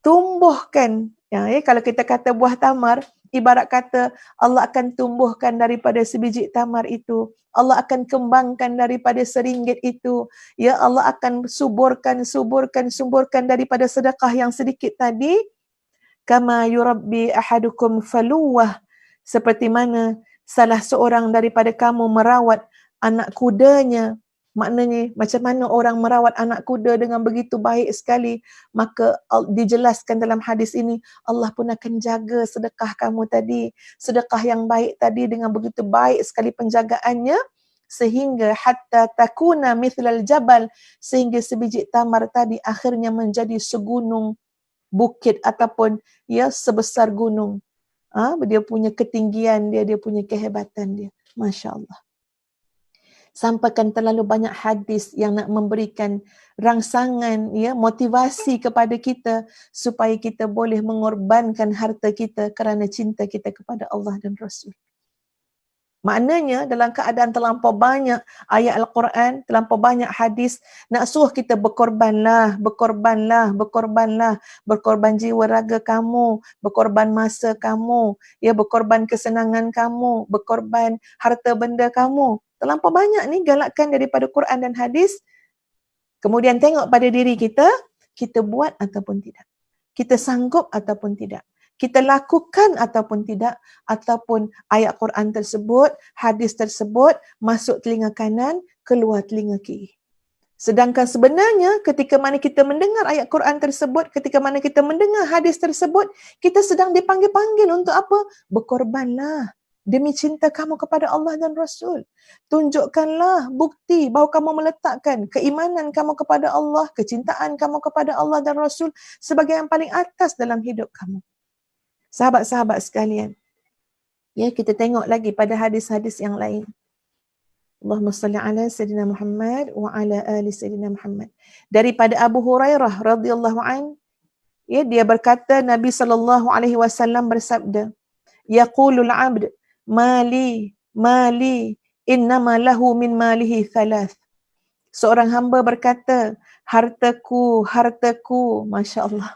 tumbuhkan, ya, kalau kita kata buah tamar, ibarat kata Allah akan tumbuhkan daripada sebiji tamar itu, Allah akan kembangkan daripada RM1 itu, ya, Allah akan suburkan daripada sedekah yang sedikit tadi. kama yurabbi ahadukum faluwah, seperti mana salah seorang daripada kamu merawat anak kudanya. Maknanya macam mana orang merawat anak kuda dengan begitu baik sekali, maka dijelaskan dalam hadis ini, Allah pun akan jaga sedekah kamu tadi, sedekah yang baik tadi dengan begitu baik sekali penjagaannya, sehingga hatta takuna mithlal jabal, sehingga sebiji tamar tadi akhirnya menjadi segunung bukit ataupun ya sebesar gunung. Dia punya ketinggian dia, dia punya kehebatan dia. Masya Allah. Sampaikan terlalu banyak hadis yang nak memberikan rangsangan, ya, motivasi kepada kita supaya kita boleh mengorbankan harta kita kerana cinta kita kepada Allah dan Rasul. Maknanya dalam keadaan terlampau banyak ayat Al-Quran, terlampau banyak hadis, nak suruh kita berkorbanlah, berkorbanlah, berkorbanlah, berkorban jiwa raga kamu, berkorban masa kamu, ya, berkorban kesenangan kamu, berkorban harta benda kamu. Terlampau banyak ni galakkan daripada Quran dan hadis. Kemudian tengok pada diri kita, kita buat ataupun tidak. Kita sanggup ataupun tidak. Kita lakukan ataupun tidak, ataupun ayat Quran tersebut, hadis tersebut masuk telinga kanan, keluar telinga kiri. Sedangkan sebenarnya ketika mana kita mendengar ayat Quran tersebut, ketika mana kita mendengar hadis tersebut, kita sedang dipanggil-panggil untuk apa? Berkorbanlah demi cinta kamu kepada Allah dan Rasul. Tunjukkanlah bukti bahawa kamu meletakkan keimanan kamu kepada Allah, kecintaan kamu kepada Allah dan Rasul sebagai yang paling atas dalam hidup kamu. Sahabat-sahabat sekalian, ya, kita tengok lagi pada hadis-hadis yang lain. Allahumma salli ala Sayyidina Muhammad wa ala ali Sayyidina Muhammad. Daripada Abu Hurairah radhiyallahu an, ya, dia berkata Nabi SAW bersabda, yaqulul abd mali mali innama lahu min malihi thalath. Seorang hamba berkata, hartaku, hartaku. Masya Allah.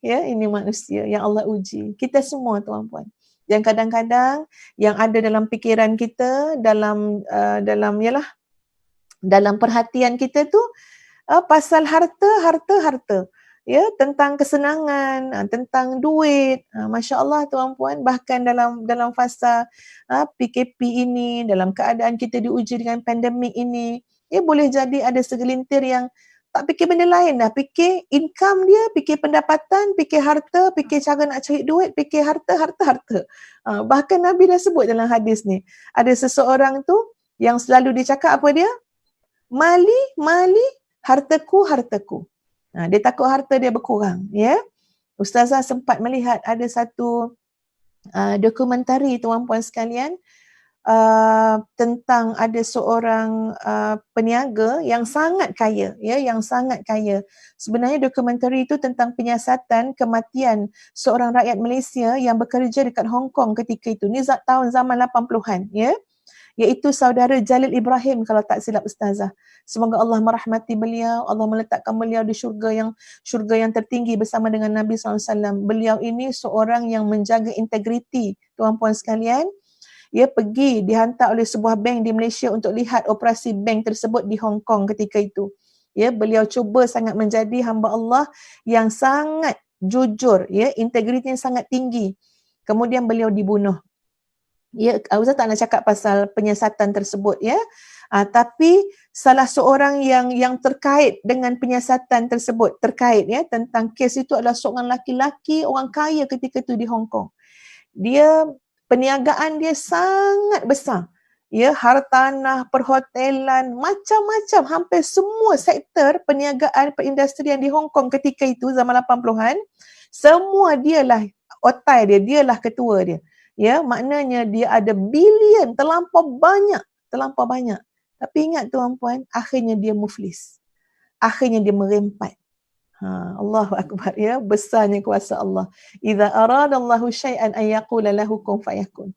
Ya, ini manusia yang Allah uji. Kita semua tuan-puan. Yang kadang-kadang yang ada dalam fikiran kita, dalam perhatian kita tu pasal harta. Ya, tentang kesenangan, tentang duit. Masya Allah tuan-puan, bahkan dalam fasa PKP ini, dalam keadaan kita diuji dengan pandemik ini, ya, boleh jadi ada segelintir yang tak fikir benda lain dah. Fikir income dia, fikir pendapatan, fikir harta, fikir cara nak cari duit, fikir harta. Bahkan Nabi dah sebut dalam hadis ni. Ada seseorang tu yang selalu dia cakap apa dia? Mali, hartaku. Dia takut harta dia berkurang. Ya? Ustazah sempat melihat ada satu dokumentari tuan-puan sekalian, tentang ada seorang peniaga yang sangat kaya, ya, yang sangat kaya. Sebenarnya dokumentari itu tentang penyiasatan kematian seorang rakyat Malaysia yang bekerja dekat Hong Kong ketika itu. Ni tahun zaman 80-an, ya. Iaitu saudara Jalil Ibrahim kalau tak silap ustazah. Semoga Allah merahmati beliau, Allah meletakkan beliau di syurga yang tertinggi bersama dengan Nabi SAW. Beliau ini seorang yang menjaga integriti, tuan-puan sekalian. Dia pergi dihantar oleh sebuah bank di Malaysia untuk lihat operasi bank tersebut di Hong Kong ketika itu. Ya, beliau cuba sangat menjadi hamba Allah yang sangat jujur, ya, integriti yang sangat tinggi. Kemudian beliau dibunuh. Ya, Ustaz tak nak cakap pasal penyiasatan tersebut, ya. Tapi salah seorang yang terkait dengan penyiasatan tersebut, terkait, ya, tentang kes itu adalah seorang laki-laki orang kaya ketika itu di Hong Kong. Dia perniagaan dia sangat besar. Ya, hartanah, perhotelan, macam-macam, hampir semua sektor perniagaan, perindustrian di Hong Kong ketika itu zaman 80-an, semua dialah otai dia, dialah ketua dia. Ya, maknanya dia ada bilion, terlampau banyak. Tapi ingat tuan-puan, akhirnya dia muflis. Akhirnya dia merempat. Allahu Akbar, ya, besarnya kuasa Allah. Idza aradallahu syai'an an yaqula lahu kun fayakun.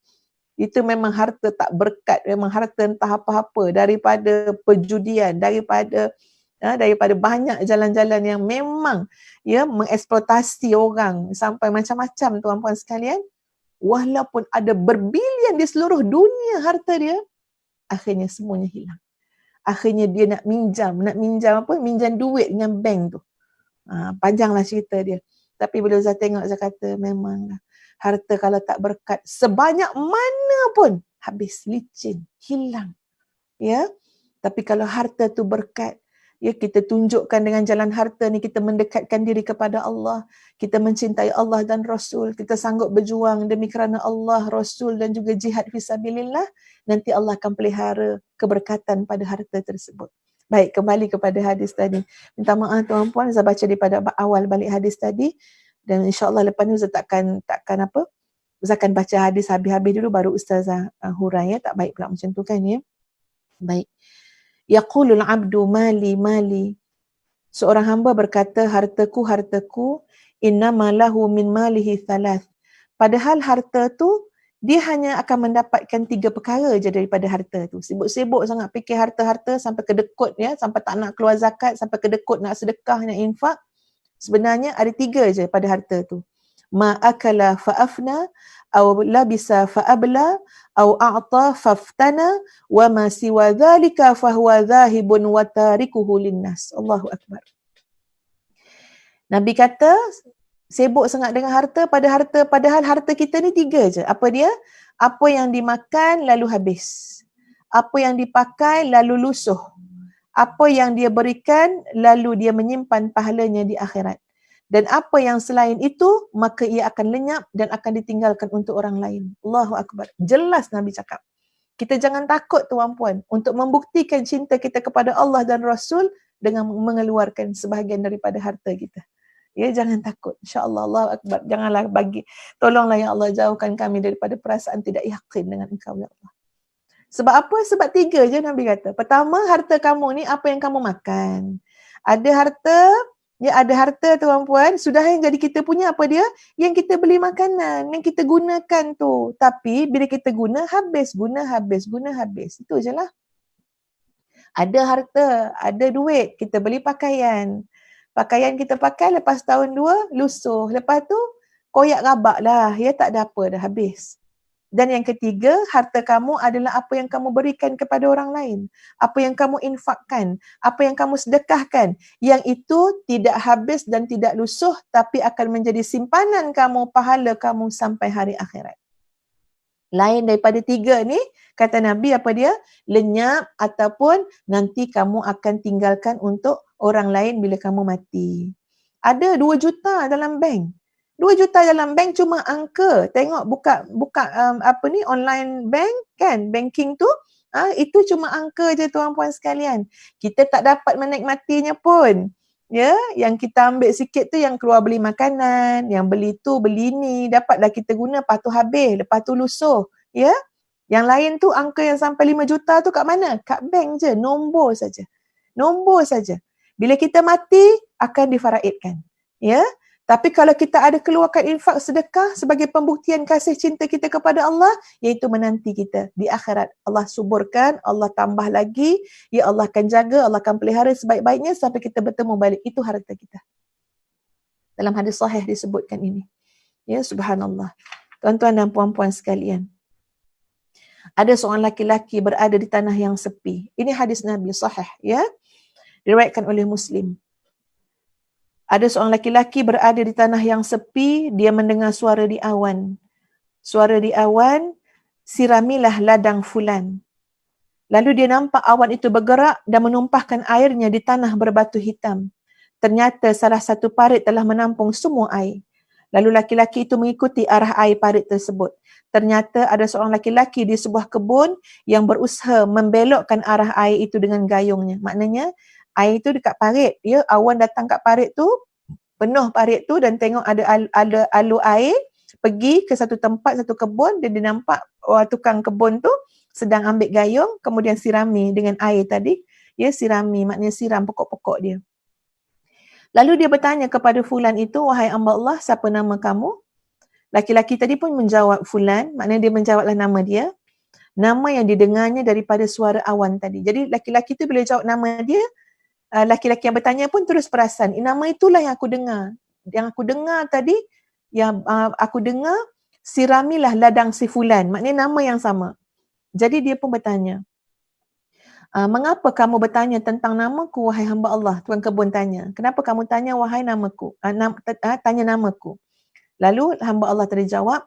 Itu memang harta tak berkat, memang harta entah apa-apa, daripada perjudian, daripada banyak jalan-jalan yang memang, ya, mengeksploitasi orang sampai macam-macam tuan-puan sekalian. Walaupun ada berbilion di seluruh dunia harta dia, akhirnya semuanya hilang. Akhirnya dia nak minjam duit dengan bank tu. Panjanglah cerita dia. Tapi bila Ustaz tengok, Ustaz kata memanglah harta kalau tak berkat sebanyak mana pun habis, licin, hilang. Ya. Tapi kalau harta tu berkat, ya, kita tunjukkan dengan jalan harta ni kita mendekatkan diri kepada Allah, kita mencintai Allah dan Rasul, kita sanggup berjuang demi kerana Allah, Rasul dan juga jihad fisabilillah, nanti Allah akan pelihara keberkatan pada harta tersebut. Baik, kembali kepada hadis tadi. Minta maaf tuan-puan, saya baca daripada awal balik hadis tadi, dan insya-Allah lepas ni Ustaz takkan apa? Ustaz akan baca hadis habis-habis dulu baru Ustazah hurai, ya. Tak baik pula macam tu kan, ya. Baik. Yaqulul abdu mali mali. Seorang hamba berkata, hartaku, hartaku. Innama lahu min malihi thalath. Padahal harta tu, dia hanya akan mendapatkan 3 perkara je daripada harta tu. Sibuk-sibuk sangat fikir harta-harta sampai kedekut, ya, sampai tak nak keluar zakat, sampai kedekut nak sedekah, nak infak. Sebenarnya ada 3 je pada harta tu. Ma akala fa'afna, aw labisa fa'abla, aw a'ta faftana, wa ma siwa dhalika fahuwa dhahibun wa tarikuhu linnas. Allahu Akbar. Nabi kata, sibuk sangat dengan harta, padahal harta kita ni 3 je. Apa dia? Apa yang dimakan lalu habis. Apa yang dipakai lalu lusuh. Apa yang dia berikan lalu dia menyimpan pahalanya di akhirat. Dan apa yang selain itu, maka ia akan lenyap dan akan ditinggalkan untuk orang lain. Allahu Akbar. Jelas Nabi cakap. Kita jangan takut tuan-puan untuk membuktikan cinta kita kepada Allah dan Rasul dengan mengeluarkan sebahagian daripada harta kita. Ya, jangan takut. InsyaAllah, Allahu Akbar. Janganlah tolonglah ya Allah, jauhkan kami daripada perasaan tidak yakin dengan Engkau ya Allah. Sebab apa? Sebab 3 je Nabi kata. Pertama, harta kamu ni apa yang kamu makan. Ada harta tuan-puan, sudah yang jadi kita punya apa dia? Yang kita beli makanan, yang kita gunakan tu. Tapi bila kita guna habis. Itu je lah. Ada harta, ada duit, kita beli pakaian. Pakaian kita pakai lepas tahun 2, lusuh. Lepas tu, koyak rabak lah. Ya, tak ada apa dah, habis. Dan yang ketiga, harta kamu adalah apa yang kamu berikan kepada orang lain. Apa yang kamu infakkan. Apa yang kamu sedekahkan. Yang itu tidak habis dan tidak lusuh, tapi akan menjadi simpanan kamu, pahala kamu sampai hari akhirat. Lain daripada 3 ni, kata Nabi apa dia? Lenyap ataupun nanti kamu akan tinggalkan untuk orang lain bila kamu mati. Ada 2 juta dalam bank. 2 juta dalam bank cuma angka. Tengok buka online bank kan, banking tu, itu cuma angka je tuan-puan sekalian. Kita tak dapat menikmatinya pun. Ya, yang kita ambil sikit tu yang keluar beli makanan, yang beli tu, beli ni, dapatlah kita guna, lepas tu habis, lepas tu lusuh. Ya. Yang lain tu angka yang sampai 5 juta tu kat mana? Kat bank je, nombor saja. Nombor saja. Bila kita mati akan difaraidkan. Ya. Tapi kalau kita ada keluarkan infak sedekah sebagai pembuktian kasih cinta kita kepada Allah, iaitu menanti kita di akhirat. Allah suburkan, Allah tambah lagi, ya Allah akan jaga, Allah akan pelihara sebaik-baiknya sampai kita bertemu balik. Itu harta kita. Dalam hadis sahih disebutkan ini. Ya, subhanallah. Tuan-tuan dan puan-puan sekalian. Ada seorang laki-laki berada di tanah yang sepi. Ini hadis Nabi sahih, ya. Diriwayatkan oleh Muslim. Ada seorang laki-laki berada di tanah yang sepi, dia mendengar suara di awan. Suara di awan, siramilah ladang fulan. Lalu dia nampak awan itu bergerak dan menumpahkan airnya di tanah berbatu hitam. Ternyata salah satu parit telah menampung semua air. Lalu laki-laki itu mengikuti arah air parit tersebut. Ternyata ada seorang laki-laki di sebuah kebun yang berusaha membelokkan arah air itu dengan gayungnya. Maknanya, air tu dekat parit, ya, awan datang kat parit tu, penuh parit tu dan tengok ada alur air, pergi ke satu tempat, satu kebun dan dia nampak tukang kebun tu sedang ambil gayung, kemudian sirami dengan air tadi, ya, sirami, maknanya siram pokok-pokok dia. Lalu dia bertanya kepada fulan itu, wahai hamba Allah, siapa nama kamu? Laki-laki tadi pun menjawab fulan, maknanya dia menjawablah nama dia, nama yang didengarnya daripada suara awan tadi. Jadi laki-laki tu bila jawab nama dia, laki-laki yang bertanya pun terus perasan, nama itulah yang aku dengar. Yang aku dengar tadi, yang aku dengar, siramilah ladang si fulan. Maknanya nama yang sama. Jadi dia pun bertanya, Mengapa kamu bertanya tentang namaku, wahai hamba Allah? Tuan kebun tanya. Kenapa kamu tanya wahai namaku? Tanya namaku. Lalu hamba Allah tadi jawab,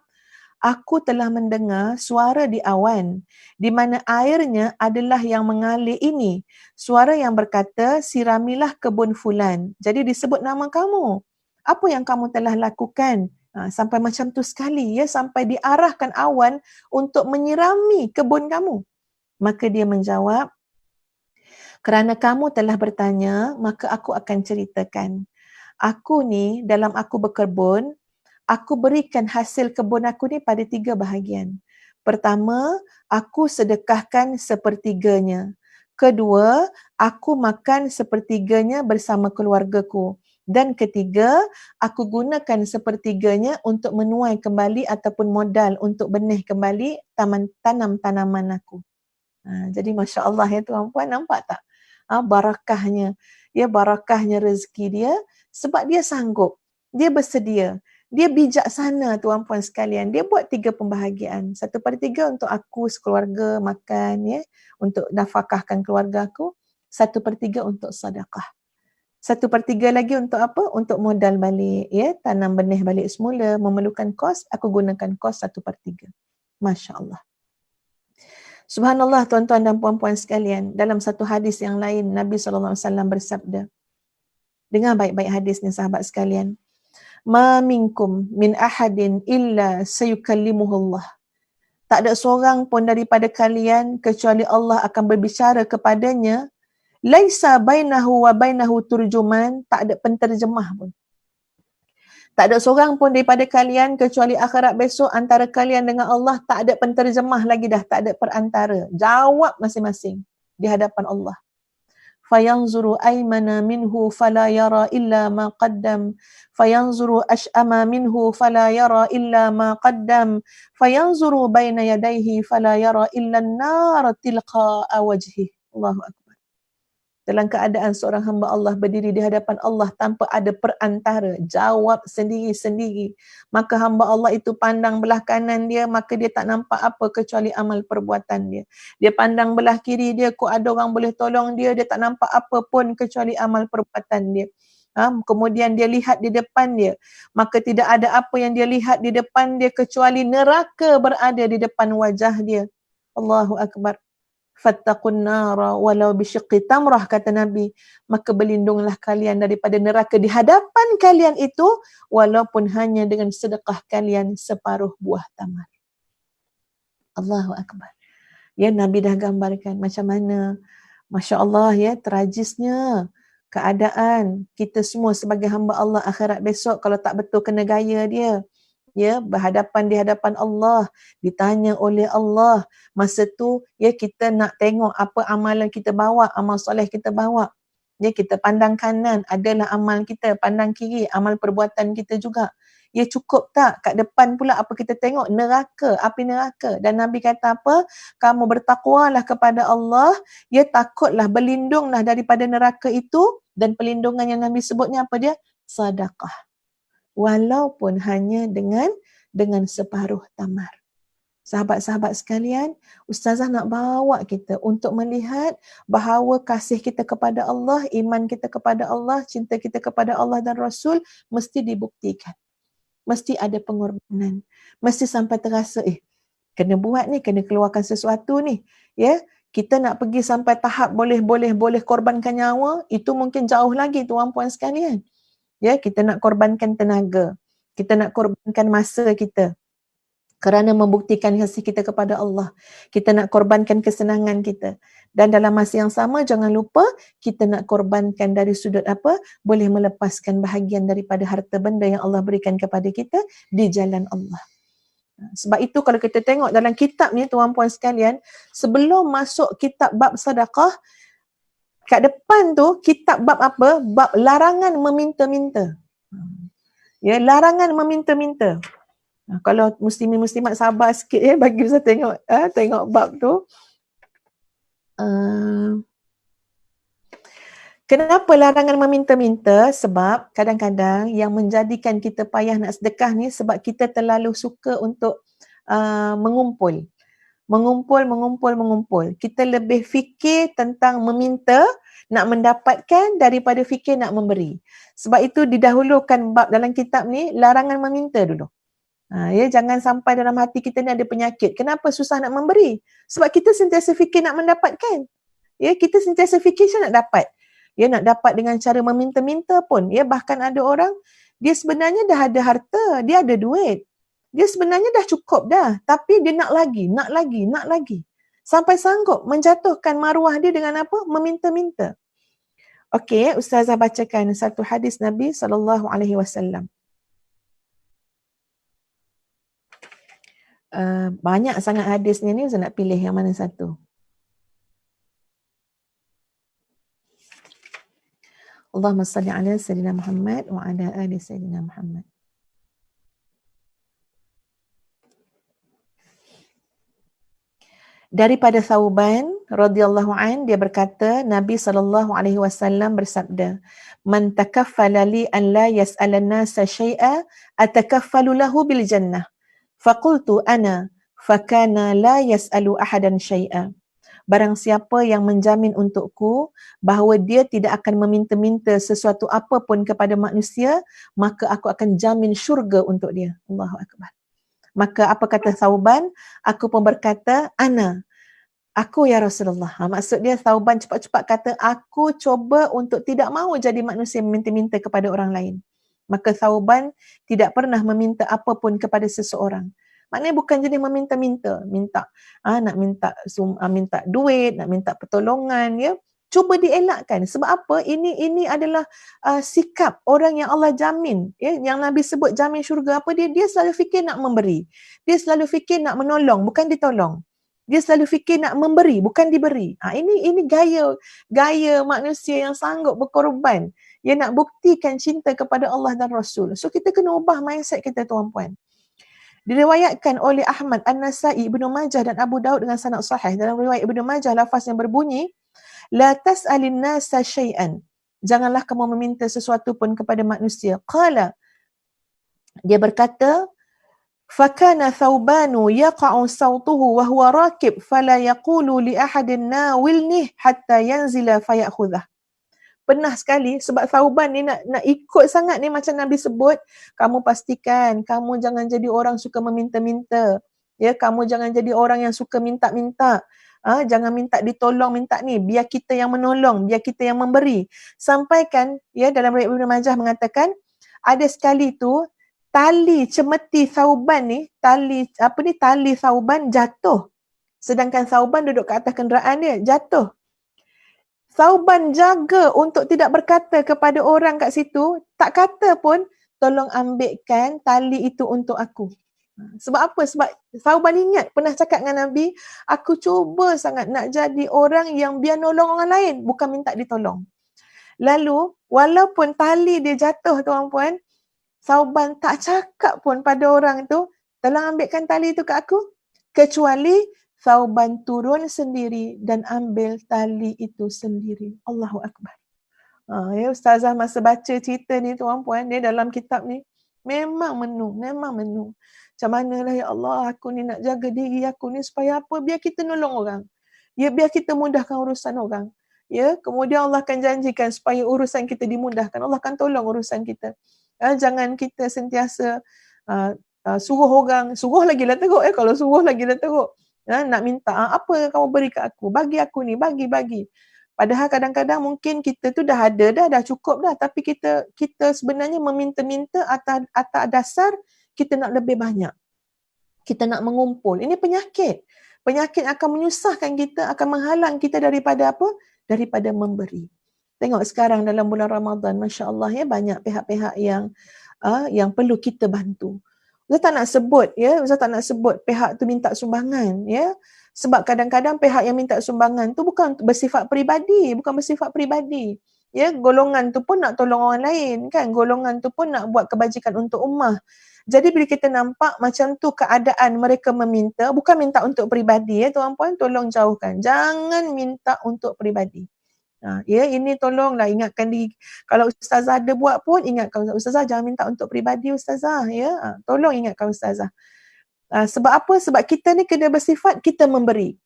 aku telah mendengar suara di awan, di mana airnya adalah yang mengalir ini. Suara yang berkata, siramilah kebun fulan. Jadi disebut nama kamu. Apa yang kamu telah lakukan? Sampai macam tu sekali, ya, sampai diarahkan awan untuk menyirami kebun kamu. Maka dia menjawab, kerana kamu telah bertanya, maka aku akan ceritakan. Aku ni, dalam aku berkebun, aku berikan hasil kebun aku ni pada 3 bahagian. Pertama, aku sedekahkan sepertiganya. Kedua, aku makan sepertiganya bersama keluargaku. Dan ketiga, aku gunakan sepertiganya untuk menuai kembali ataupun modal untuk benih kembali tanam tanaman aku. Jadi Masya Allah ya tuan-puan, nampak tak? Barakahnya. Ya, barakahnya rezeki dia sebab dia sanggup. Dia bersedia. Dia bijaksana tuan-puan sekalian. Dia buat 3 pembahagian. 1/3 untuk aku sekeluarga makan, ya, untuk nafkahkan keluarga aku. 1/3 untuk sedekah. 1/3 lagi untuk apa? Untuk modal balik, ya, tanam benih balik semula, memerlukan kos, aku gunakan kos 1/3. Masya Allah. Subhanallah tuan-tuan dan puan-puan sekalian, dalam satu hadis yang lain Nabi SAW bersabda. Dengar baik-baik hadis ni sahabat sekalian. Ma minkum min ahadin illa sayukallimuhullah. Tak ada seorang pun daripada kalian kecuali Allah akan berbicara kepadanya. Laisa bainahu wa bainahu turjuman, tak ada penterjemah pun. Tak ada seorang pun daripada kalian kecuali akhirat besok antara kalian dengan Allah tak ada penterjemah lagi dah, tak ada perantara. Jawab masing-masing di hadapan Allah. Fayanzuru aymana minhu fala yara illa ma qaddam. Fayanzuru ash'ama minhu fala yara illa ma qaddam. Fayanzuru baina yadayhi fala yara illa an-nar tilqa'a wajhi. Allahu akbar. Dalam keadaan seorang hamba Allah berdiri di hadapan Allah tanpa ada perantara, jawab sendiri-sendiri. Maka hamba Allah itu pandang belah kanan dia, maka dia tak nampak apa kecuali amal perbuatan dia. Dia pandang belah kiri dia, kok ada orang boleh tolong dia, dia tak nampak apa pun kecuali amal perbuatan dia. Kemudian dia lihat di depan dia, maka tidak ada apa yang dia lihat di depan dia kecuali neraka berada di depan wajah dia. Allahu Akbar. Fattaqun nara walau bisyiqqi tamrah, kata Nabi. Maka berlindunglah kalian daripada neraka di hadapan kalian itu walaupun hanya dengan sedekah kalian separuh buah tamar. Allahu Akbar. Ya, Nabi dah gambarkan macam mana, Masya Allah ya, tragisnya keadaan kita semua sebagai hamba Allah akhirat besok kalau tak betul kena gaya dia. Ya, berhadapan di hadapan Allah, ditanya oleh Allah. Masa tu, ya, kita nak tengok apa amalan kita bawa, amal soleh kita bawa. Ya, kita pandang kanan, adalah amal kita, pandang kiri, amal perbuatan kita juga. Ya, cukup tak? Kat depan pula apa kita tengok? Neraka, api neraka. Dan Nabi kata apa? Kamu bertakwalah kepada Allah, ya, takutlah, berlindunglah daripada neraka itu. Dan perlindungan yang Nabi sebutnya apa dia? Sedekah. Walaupun hanya dengan separuh tamar. Sahabat-sahabat sekalian, Ustazah nak bawa kita untuk melihat bahawa kasih kita kepada Allah, iman kita kepada Allah, cinta kita kepada Allah dan Rasul mesti dibuktikan. Mesti ada pengorbanan. Mesti sampai terasa, kena buat ni, kena keluarkan sesuatu ni. Ya, kita nak pergi sampai tahap boleh korbankan nyawa, itu mungkin jauh lagi tuan-puan sekalian. Ya, kita nak korbankan tenaga, kita nak korbankan masa kita kerana membuktikan kasih kita kepada Allah. Kita nak korbankan kesenangan kita. Dan dalam masa yang sama, jangan lupa kita nak korbankan dari sudut apa? Boleh melepaskan bahagian daripada harta benda yang Allah berikan kepada kita di jalan Allah. Sebab itu kalau kita tengok dalam kitab ni tuan-puan sekalian, sebelum masuk kitab bab sedekah, kat depan tu kitab bab apa? Bab larangan meminta-minta. Ya, larangan meminta-minta. Kalau muslimin-muslimat sabar sikit ya, bagi saya tengok bab tu. Kenapa larangan meminta-minta? Sebab kadang-kadang yang menjadikan kita payah nak sedekah ni sebab kita terlalu suka untuk mengumpul. mengumpul. Kita lebih fikir tentang meminta, nak mendapatkan daripada fikir nak memberi. Sebab itu didahulukan bab dalam kitab ni, larangan meminta dulu. Ya, jangan sampai dalam hati kita ni ada penyakit. Kenapa susah nak memberi? Sebab kita sentiasa fikir nak mendapatkan. Ya, kita sentiasa fikir saya nak dapat. Ya, nak dapat dengan cara meminta-minta pun. Ya, bahkan ada orang, dia sebenarnya dah ada harta, dia ada duit. Dia sebenarnya dah cukup dah. Tapi dia nak lagi. Sampai sanggup menjatuhkan maruah dia dengan apa? Meminta-minta. Okey, Ustazah bacakan satu hadis Nabi SAW. Banyak sangat hadisnya ni, Ustaz nak pilih yang mana satu. Allahumma salli ala Sayyidina Muhammad wa ala ali Sayyidina Muhammad. Daripada Thauban radhiyallahu an, dia berkata, Nabi SAW bersabda, "Man takaffala li an la yas'ala an-nasa syai'a atakaffalu lahu bil jannah." Faqultu ana fakana la yas'alu ahadan syai'a. Barang siapa yang menjamin untukku bahawa dia tidak akan meminta-minta sesuatu apa pun kepada manusia, maka aku akan jamin syurga untuk dia. Allahu Akbar. Maka apa kata Thauban? Aku pun berkata, ana. Aku ya Rasulullah. Maksud dia Thauban cepat-cepat kata, aku cuba untuk tidak mahu jadi manusia meminta-minta kepada orang lain. Maka Thauban tidak pernah meminta apa pun kepada seseorang. Maknanya bukan jadi meminta-minta, nak minta duit, nak minta pertolongan, ya. Cuba dielakkan. Sebab apa? Ini adalah sikap orang yang Allah jamin, ya, yang Nabi sebut jamin syurga. Apa dia? Dia selalu fikir nak memberi. Dia selalu fikir nak menolong, bukan ditolong. Dia selalu fikir nak memberi, bukan diberi. Ini gaya manusia yang sanggup berkorban. Dia nak buktikan cinta kepada Allah dan Rasul. So kita kena ubah mindset kita, tuan-puan. Diriwayatkan oleh Ahmad, An-Nasai, Ibnu Majah dan Abu Daud dengan sanad sahih. Dalam riwayat Ibnu Majah, lafaz yang berbunyi, la tas'alin nasa syai'an. Janganlah kamu meminta sesuatu pun kepada manusia. Qala, dia berkata, fakana Thaubanu yaqa'u sawtuhu wa huwa rakib fala yaqulu li ahadin nawilnih hatta yanzila fayakhudhah. Pernah sekali, sebab Thauban ni nak ikut sangat ni macam Nabi sebut, kamu pastikan kamu jangan jadi orang suka meminta-minta. Ya, kamu jangan jadi orang yang suka minta-minta. Jangan minta ditolong, minta ni. Biar kita yang menolong, biar kita yang memberi. Sampaikan, ya, dalam riwayat Ibnu Majah mengatakan, ada sekali tu tali cemeti Thauban ni, tali Thauban jatuh. Sedangkan Thauban duduk ke atas kenderaan dia, jatuh. Thauban jaga untuk tidak berkata kepada orang kat situ, tak kata pun, tolong ambilkan tali itu untuk aku. Sebab apa? Sebab Thauban ingat, pernah cakap dengan Nabi, aku cuba sangat nak jadi orang yang biar nolong orang lain, bukan minta ditolong. Lalu, walaupun tali dia jatuh, tuan-puan, Thauban tak cakap pun pada orang tu, tolong ambilkan tali itu ke aku. Kecuali Thauban turun sendiri dan ambil tali itu sendiri. Allahu Akbar. Ya, Ustazah masa baca cerita ni, tuan-puan, dia dalam kitab ni, memang menu. Macam manalah, ya Allah, aku ni nak jaga diri aku ni supaya apa? Biar kita nolong orang. Ya, biar kita mudahkan urusan orang. Ya, kemudian Allah akan janjikan supaya urusan kita dimudahkan. Allah akan tolong urusan kita. Jangan kita sentiasa suruh orang, suruh lagi lah teruk. Kalau suruh lagi lah teruk. Nak minta, apa yang kamu beri ke aku? Bagi aku ni, bagi. Padahal kadang-kadang mungkin kita tu dah ada dah cukup dah. Tapi kita sebenarnya meminta-minta atas dasar kita nak lebih banyak. Kita nak mengumpul. Ini penyakit. Penyakit akan menyusahkan kita, akan menghalang kita daripada apa? Daripada memberi. Tengok sekarang dalam bulan Ramadan, Masya Allah, ya, banyak pihak-pihak yang perlu kita bantu. Ustaz tak nak sebut pihak tu minta sumbangan, ya. Sebab kadang-kadang pihak yang minta sumbangan tu bukan bersifat peribadi, Ya, golongan tu pun nak tolong orang lain, kan? Golongan tu pun nak buat kebajikan untuk ummah. Jadi bila kita nampak macam tu keadaan mereka meminta, bukan minta untuk peribadi, ya, tuan-puan, tolong jauhkan. Jangan minta untuk peribadi. Ya, ini tolonglah ingatkan diri. Kalau Ustazah ada buat pun, ingatkan Ustazah jangan minta untuk peribadi Ustazah, ya. Tolong ingatkan Ustazah. Sebab apa? Sebab kita ni kena bersifat kita memberi.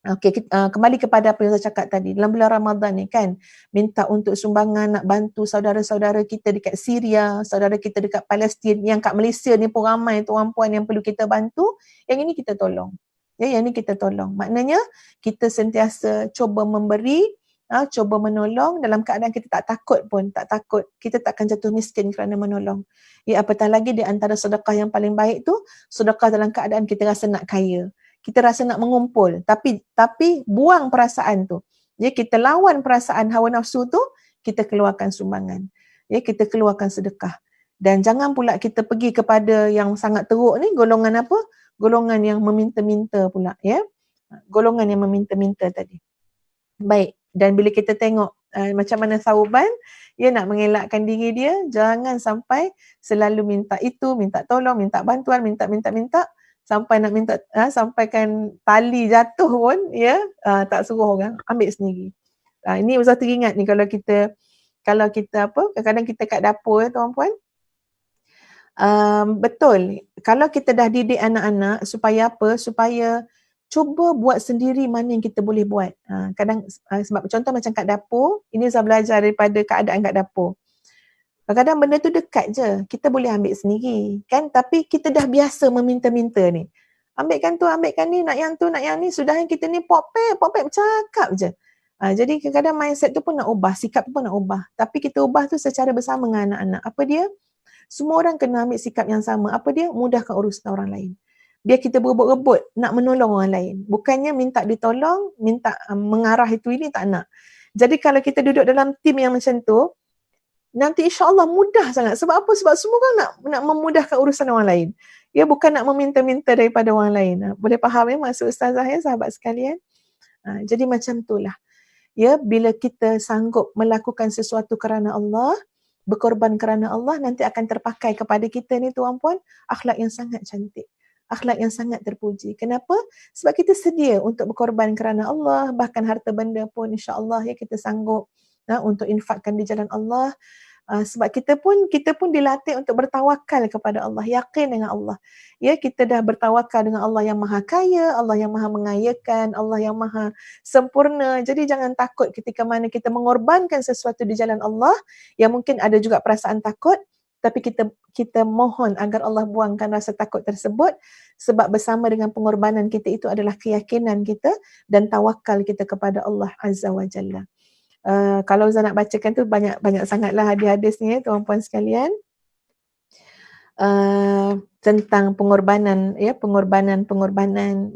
Okey, kembali kepada apa yang saya cakap tadi. Dalam bulan Ramadan ni kan, minta untuk sumbangan nak bantu saudara-saudara kita dekat Syria, saudara kita dekat Palestin, yang kat Malaysia ni pun ramai tuan puan yang perlu kita bantu. Yang ini kita tolong. Ya, yang ni kita tolong. Maknanya kita sentiasa cuba memberi, cuba menolong dalam keadaan kita tak takut pun, tak takut. Kita takkan jatuh miskin kerana menolong. Ya, apatah lagi di antara sedekah yang paling baik tu, sedekah dalam keadaan kita rasa nak kaya. Kita rasa nak mengumpul, tapi buang perasaan tu. Ya, kita lawan perasaan hawa nafsu tu, kita keluarkan sumbangan. Ya, kita keluarkan sedekah. Dan jangan pula kita pergi kepada yang sangat teruk ni, golongan apa? Golongan yang meminta-minta pula, ya. Golongan yang meminta-minta tadi. Baik, dan bila kita tengok macam mana Thauban, dia nak mengelakkan diri dia, jangan sampai selalu minta itu, minta tolong, minta bantuan, minta, sampai nak minta sampaikan tali jatuh pun ya, tak suruh orang, ambil sendiri. Ini Ustaz teringat ni kalau kita kadang-kadang kita kat dapur tuan-puan, betul, kalau kita dah didik anak-anak supaya cuba buat sendiri mana yang kita boleh buat. Sebab contoh macam kat dapur, ini saya belajar daripada keadaan kat dapur. Kadang-kadang benda tu dekat je, kita boleh ambil sendiri kan, tapi kita dah biasa meminta-minta ni. Ambilkan tu, ambilkan ni, nak yang tu, nak yang ni, sudah kita ni pop-pep bercakap je. Jadi kadang-kadang mindset tu pun nak ubah, sikap tu pun nak ubah. Tapi kita ubah tu secara bersama dengan anak-anak. Apa dia? Semua orang kena ambil sikap yang sama. Apa dia? Mudahkan urusan orang lain. Biar kita berebut-rebut nak menolong orang lain. Bukannya minta ditolong, minta mengarah itu ini, tak nak. Jadi kalau kita duduk dalam tim yang macam tu, nanti insya-Allah mudah sangat. Sebab apa? Sebab semua orang nak memudahkan urusan orang lain. Ya, bukan nak meminta-minta daripada orang lain. Boleh faham ya maksud ustazah ya, sahabat sekalian? Jadi macam itulah. Ya, bila kita sanggup melakukan sesuatu kerana Allah, berkorban kerana Allah, nanti akan terpakai kepada kita ni tuan-puan, akhlak yang sangat cantik. Akhlak yang sangat terpuji. Kenapa? Sebab kita sedia untuk berkorban kerana Allah, bahkan harta benda pun insya-Allah ya kita sanggup untuk infakkan di jalan Allah. Sebab kita pun dilatih untuk bertawakal kepada Allah, yakin dengan Allah. Ya, kita dah bertawakal dengan Allah yang Maha Kaya, Allah yang Maha Mengayakan, Allah yang Maha Sempurna. Jadi jangan takut ketika mana kita mengorbankan sesuatu di jalan Allah, yang mungkin ada juga perasaan takut, tapi kita mohon agar Allah buangkan rasa takut tersebut, sebab bersama dengan pengorbanan kita itu adalah keyakinan kita dan tawakal kita kepada Allah Azza wa Jalla. Kalau Ustaz nak bacakan tu banyak sangatlah hadis-hadis ni tuan-puan sekalian, tentang pengorbanan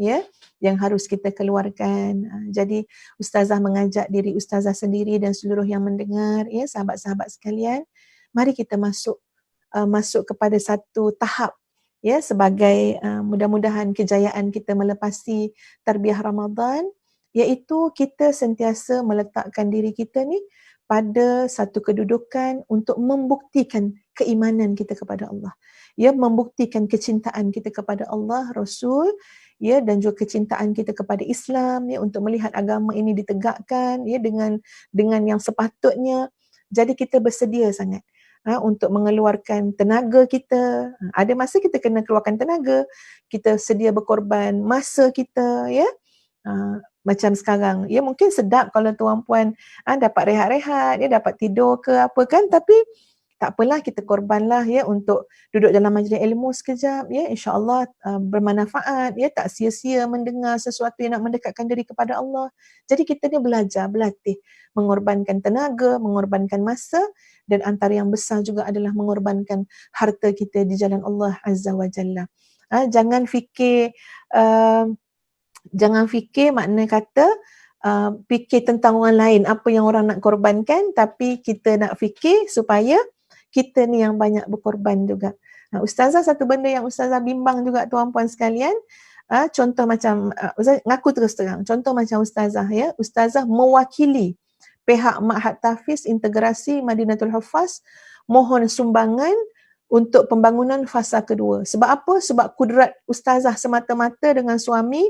ya yang harus kita keluarkan. Jadi ustazah mengajak diri ustazah sendiri dan seluruh yang mendengar ya, sahabat-sahabat sekalian, mari kita masuk kepada satu tahap ya, sebagai mudah-mudahan kejayaan kita melepasi tarbiyah Ramadan, iaitu kita sentiasa meletakkan diri kita ni pada satu kedudukan untuk membuktikan keimanan kita kepada Allah. Ya, membuktikan kecintaan kita kepada Allah, Rasul, ya, dan juga kecintaan kita kepada Islam, ya, untuk melihat agama ini ditegakkan ya dengan yang sepatutnya. Jadi kita bersedia sangat untuk mengeluarkan tenaga kita. Ada masa kita kena keluarkan tenaga, kita sedia berkorban masa kita ya. Macam sekarang, ya mungkin sedap kalau tuan-puan dapat rehat-rehat, ya dapat tidur ke apa kan, tapi tak apalah, kita korbanlah ya untuk duduk dalam majlis ilmu sekejap ya, insya-Allah bermanfaat ya, tak sia-sia mendengar sesuatu yang nak mendekatkan diri kepada Allah. Jadi kita ni berlatih mengorbankan tenaga, mengorbankan masa, dan antara yang besar juga adalah mengorbankan harta kita di jalan Allah Azza wa Jalla. Jangan fikir makna kata fikir tentang orang lain, apa yang orang nak korbankan, tapi kita nak fikir supaya kita ni yang banyak berkorban juga. Ustazah, satu benda yang ustazah bimbang juga tuan-puan sekalian, contoh macam ustazah ngaku terus terang, contoh macam ustazah ya, ustazah mewakili pihak Ma'had Tahfiz Integrasi Madinatul Huffaz mohon sumbangan untuk pembangunan fasa kedua. Sebab apa? Sebab kudrat ustazah semata-mata dengan suami.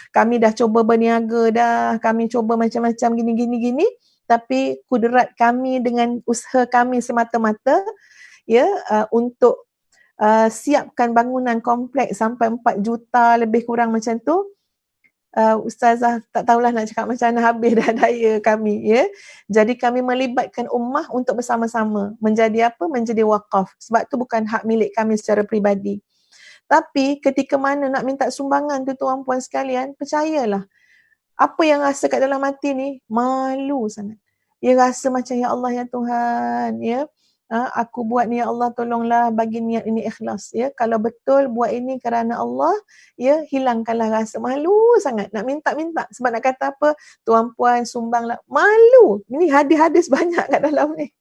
Kami dah cuba berniaga dah, kami cuba macam-macam gini, tapi kudrat kami dengan usaha kami semata-mata ya, untuk siapkan bangunan kompleks sampai 4 juta lebih kurang macam tu. Ustazah tak tahulah nak cakap macam mana, habis dah daya kami, ya. Jadi kami melibatkan ummah untuk bersama-sama menjadi apa? Menjadi wakaf. Sebab tu bukan hak milik kami secara peribadi. Tapi ketika mana nak minta sumbangan tu tuan puan sekalian, percayalah, apa yang rasa kat dalam hati ni? Malu sangat. Dia rasa macam, ya Allah ya Tuhan, ya, aku buat ni, ya Allah tolonglah bagi niat ini ikhlas, ya. Kalau betul buat ini kerana Allah, ya, hilangkanlah rasa malu sangat nak minta-minta. Sebab nak kata apa? Tuan puan sumbanglah. Malu. Ini hadis-hadis banyak kat dalam ni.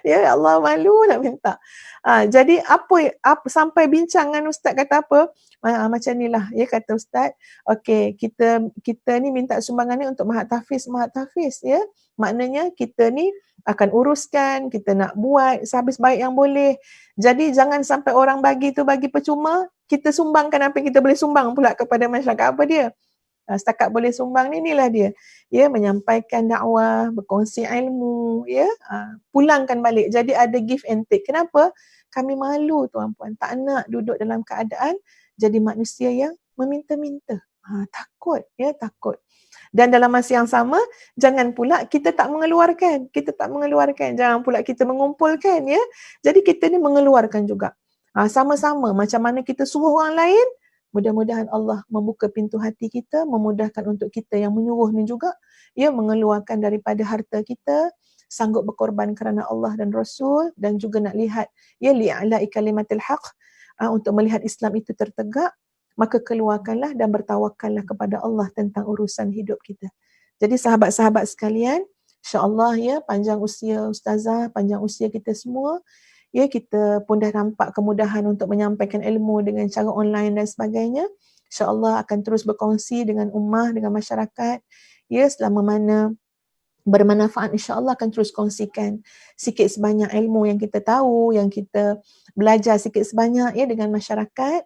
Ya Allah, malu nak minta. Jadi apa sampai bincang dengan ustaz kata apa? Macam ni lah, ya, kata ustaz. Okey, kita ni minta sumbangan ni untuk mahat tahfiz, ya. Maknanya kita ni akan uruskan, kita nak buat sehabis baik yang boleh. Jadi jangan sampai orang bagi tu bagi percuma, kita sumbangkan apa yang kita boleh sumbang pula kepada masyarakat. Apa dia? Setakat boleh sumbang ni, inilah dia, ya, menyampaikan dakwah, berkongsi ilmu, ya, pulangkan balik. Jadi ada give and take. Kenapa? Kami malu tuan puan, tak nak duduk dalam keadaan jadi manusia yang meminta-minta. Takut, ya, takut. Dan dalam masa yang sama, jangan pula kita tak mengeluarkan, jangan pula kita mengumpulkan, ya. Jadi kita ni mengeluarkan juga. Sama-sama, macam mana kita suruh orang lain, mudah-mudahan Allah membuka pintu hati kita, memudahkan untuk kita yang menyuruh ni juga, ya, mengeluarkan daripada harta kita, sanggup berkorban kerana Allah dan Rasul, dan juga nak lihat, ya, li'ala'i kalimatil haq, untuk melihat Islam itu tertegak, maka keluarkanlah dan bertawakallah kepada Allah tentang urusan hidup kita. Jadi sahabat-sahabat sekalian, insya-Allah, ya, panjang usia ustazah, panjang usia kita semua, ya, kita pun dah nampak kemudahan untuk menyampaikan ilmu dengan cara online dan sebagainya. InsyaAllah akan terus berkongsi dengan ummah, dengan masyarakat. Ya, selama mana bermanfaat, insyaAllah akan terus kongsikan sikit sebanyak ilmu yang kita tahu, yang kita belajar sikit sebanyak, ya, dengan masyarakat,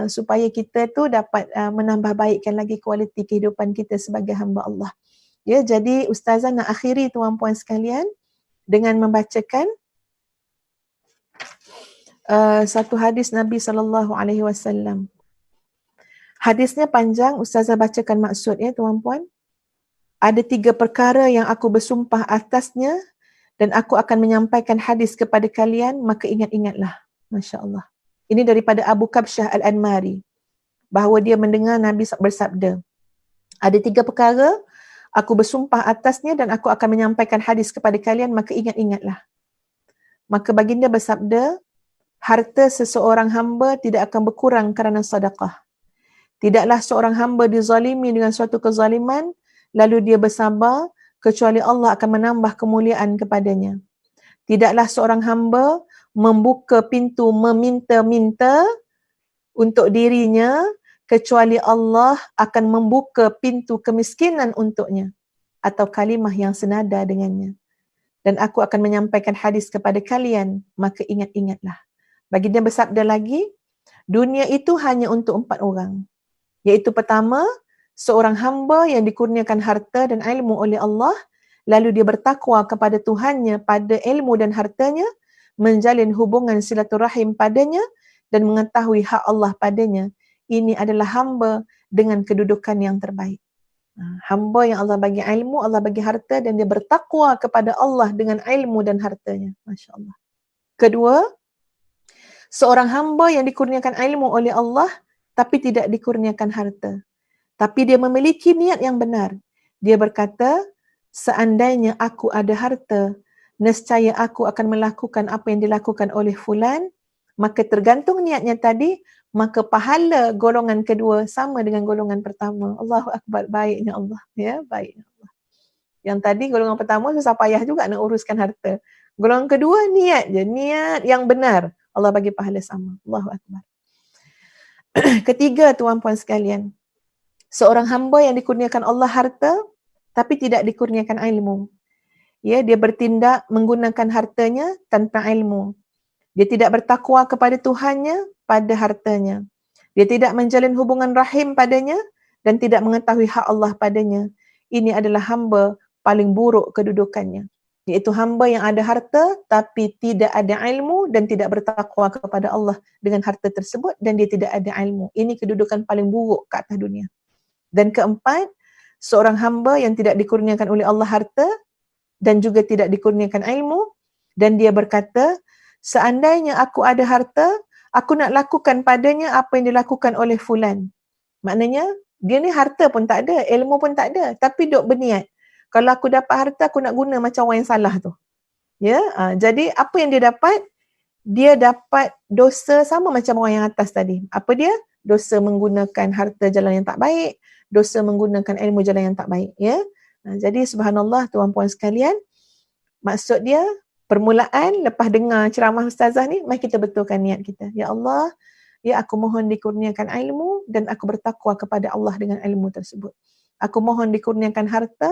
supaya kita tu dapat menambah baikkan lagi kualiti kehidupan kita sebagai hamba Allah. Ya, jadi ustazah nak akhiri tuan puan sekalian dengan membacakan satu hadis Nabi SAW. Hadisnya panjang, ustazah bacakan maksud, ya tuan puan. Ada 3 perkara yang aku bersumpah atasnya dan aku akan menyampaikan hadis kepada kalian, maka ingat-ingatlah. Masya Allah. Ini daripada Abu Kabsyah Al-Anmari, bahawa dia mendengar Nabi bersabda, ada 3 perkara aku bersumpah atasnya dan aku akan menyampaikan hadis kepada kalian, maka ingat-ingatlah. Maka baginda bersabda, harta seseorang hamba tidak akan berkurang kerana sedekah. Tidaklah seorang hamba dizalimi dengan suatu kezaliman, lalu dia bersabar, kecuali Allah akan menambah kemuliaan kepadanya. Tidaklah seorang hamba membuka pintu meminta-minta untuk dirinya, kecuali Allah akan membuka pintu kemiskinan untuknya, atau kalimah yang senada dengannya. Dan aku akan menyampaikan hadis kepada kalian, maka ingat-ingatlah. Baginda bersabda lagi, dunia itu hanya untuk 4 orang. Iaitu pertama, seorang hamba yang dikurniakan harta dan ilmu oleh Allah, lalu dia bertakwa kepada Tuhannya pada ilmu dan hartanya, menjalin hubungan silaturahim padanya dan mengetahui hak Allah padanya. Ini adalah hamba dengan kedudukan yang terbaik. Hamba yang Allah bagi ilmu, Allah bagi harta, dan dia bertakwa kepada Allah dengan ilmu dan hartanya. Masya Allah. Kedua, seorang hamba yang dikurniakan ilmu oleh Allah tapi tidak dikurniakan harta. Tapi dia memiliki niat yang benar. Dia berkata, seandainya aku ada harta, nescaya aku akan melakukan apa yang dilakukan oleh fulan, maka tergantung niatnya tadi, maka pahala golongan kedua sama dengan golongan pertama. Allahu Akbar, baiknya Allah. Ya, baiknya Allah. Yang tadi golongan pertama susah payah juga nak uruskan harta. Golongan kedua niat je, niat yang benar. Allah bagi pahala sama. Allahu Akbar. Ketiga tuan puan sekalian, seorang hamba yang dikurniakan Allah harta tapi tidak dikurniakan ilmu. Ya, dia bertindak menggunakan hartanya tanpa ilmu. Dia tidak bertakwa kepada Tuhannya pada hartanya. Dia tidak menjalin hubungan rahim padanya dan tidak mengetahui hak Allah padanya. Ini adalah hamba paling buruk kedudukannya. iaitu hamba yang ada harta tapi tidak ada ilmu dan tidak bertakwa kepada Allah dengan harta tersebut dan dia tidak ada ilmu. Ini kedudukan paling buruk ke atas dunia. Dan keempat, seorang hamba yang tidak dikurniakan oleh Allah harta dan juga tidak dikurniakan ilmu dan dia berkata, seandainya aku ada harta, aku nak lakukan padanya apa yang dilakukan oleh fulan. Maknanya dia ni harta pun tak ada, ilmu pun tak ada, tapi duk berniat. Kalau aku dapat harta, aku nak guna macam orang yang salah tu. Ya, jadi apa yang dia dapat? Dia dapat dosa sama macam orang yang atas tadi. Apa dia? Dosa menggunakan harta jalan yang tak baik, dosa menggunakan ilmu jalan yang tak baik. Ya, jadi subhanallah tuan-puan sekalian, maksud dia permulaan lepas dengar ceramah ustazah ni, mari kita betulkan niat kita. Ya Allah, ya aku mohon dikurniakan ilmu dan aku bertakwa kepada Allah dengan ilmu tersebut. Aku mohon dikurniakan harta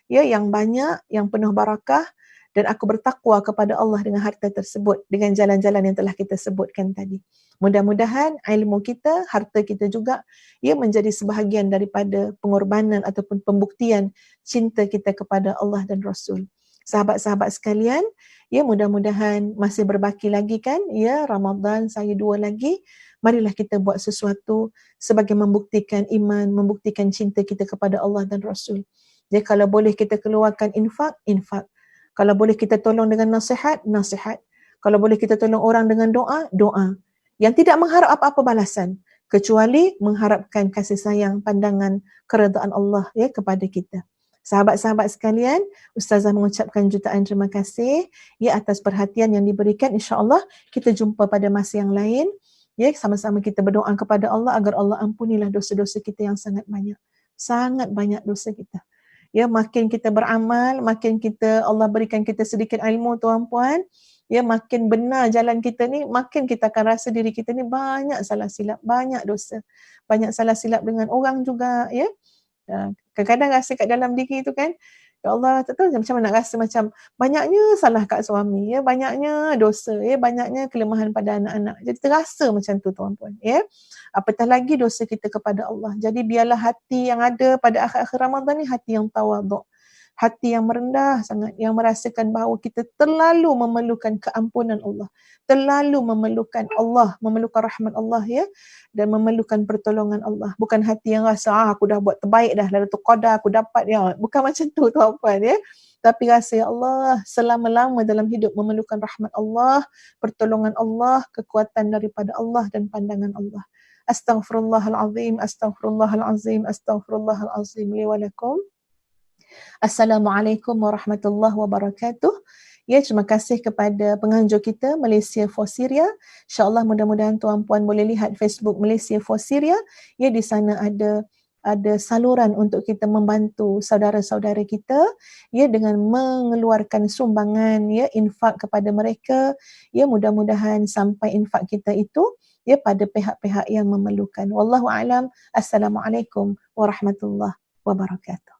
ya yang banyak, yang penuh barakah dan aku bertakwa kepada Allah dengan harta tersebut dengan jalan-jalan yang telah kita sebutkan tadi. Mudah-mudahan ilmu kita, harta kita juga ia menjadi sebahagian daripada pengorbanan ataupun pembuktian cinta kita kepada Allah dan Rasul. Sahabat-sahabat sekalian, ya mudah-mudahan masih berbaki lagi kan, ya Ramadan saya 2 lagi. Marilah kita buat sesuatu sebagai membuktikan iman, membuktikan cinta kita kepada Allah dan Rasul. Jadi kalau boleh kita keluarkan infak, infak. Kalau boleh kita tolong dengan nasihat, nasihat. Kalau boleh kita tolong orang dengan doa, doa. Yang tidak mengharap apa-apa balasan, kecuali mengharapkan kasih sayang, pandangan, keredaan Allah ya kepada kita. Sahabat-sahabat sekalian, Ustazah mengucapkan jutaan terima kasih ya atas perhatian yang diberikan. InsyaAllah kita jumpa pada masa yang lain. Ya, sama-sama kita berdoa kepada Allah agar Allah ampunilah dosa-dosa kita yang sangat banyak. Sangat banyak dosa kita. Ya, makin kita beramal, makin kita Allah berikan kita sedikit ilmu tuan-puan, ya makin benar jalan kita ni, makin kita akan rasa diri kita ni banyak salah silap, banyak dosa. Banyak salah silap dengan orang juga, ya. Kadang-kadang rasa kat dalam diri tu kan, ya Allah, tak tahu macam mana nak rasa macam banyaknya salah kat suami, ya, banyaknya dosa, ya, banyaknya kelemahan pada anak-anak. Jadi terasa macam tu tuan-puan, ya. Apatah lagi dosa kita kepada Allah. Jadi biarlah hati yang ada pada akhir-akhir Ramadan ni hati yang tawaduk. Hati yang merendah sangat, yang merasakan bahawa kita terlalu memerlukan keampunan Allah, terlalu memerlukan Allah, memerlukan rahmat Allah ya, dan memerlukan pertolongan Allah. Bukan hati yang rasa aku dah buat terbaik dah, Lailatul Qadar aku dapat ya. Bukan macam tu tuan-puan ya. Tapi rasa ya Allah, selama-lama dalam hidup memerlukan rahmat Allah, pertolongan Allah, kekuatan daripada Allah dan pandangan Allah. Astaghfirullahalazim, astaghfirullahalazim, astaghfirullahalazim li wa lakum. Assalamualaikum warahmatullahi wabarakatuh. Ya, terima kasih kepada penganjur kita Malaysia for Syria. InsyaAllah mudah-mudahan tuan-puan boleh lihat Facebook Malaysia for Syria. Ya, di sana ada saluran untuk kita membantu saudara-saudara kita ya dengan mengeluarkan sumbangan ya infak kepada mereka. Ya, mudah-mudahan sampai infak kita itu ya pada pihak-pihak yang memerlukan. Wallahu a'lam. Assalamualaikum warahmatullahi wabarakatuh.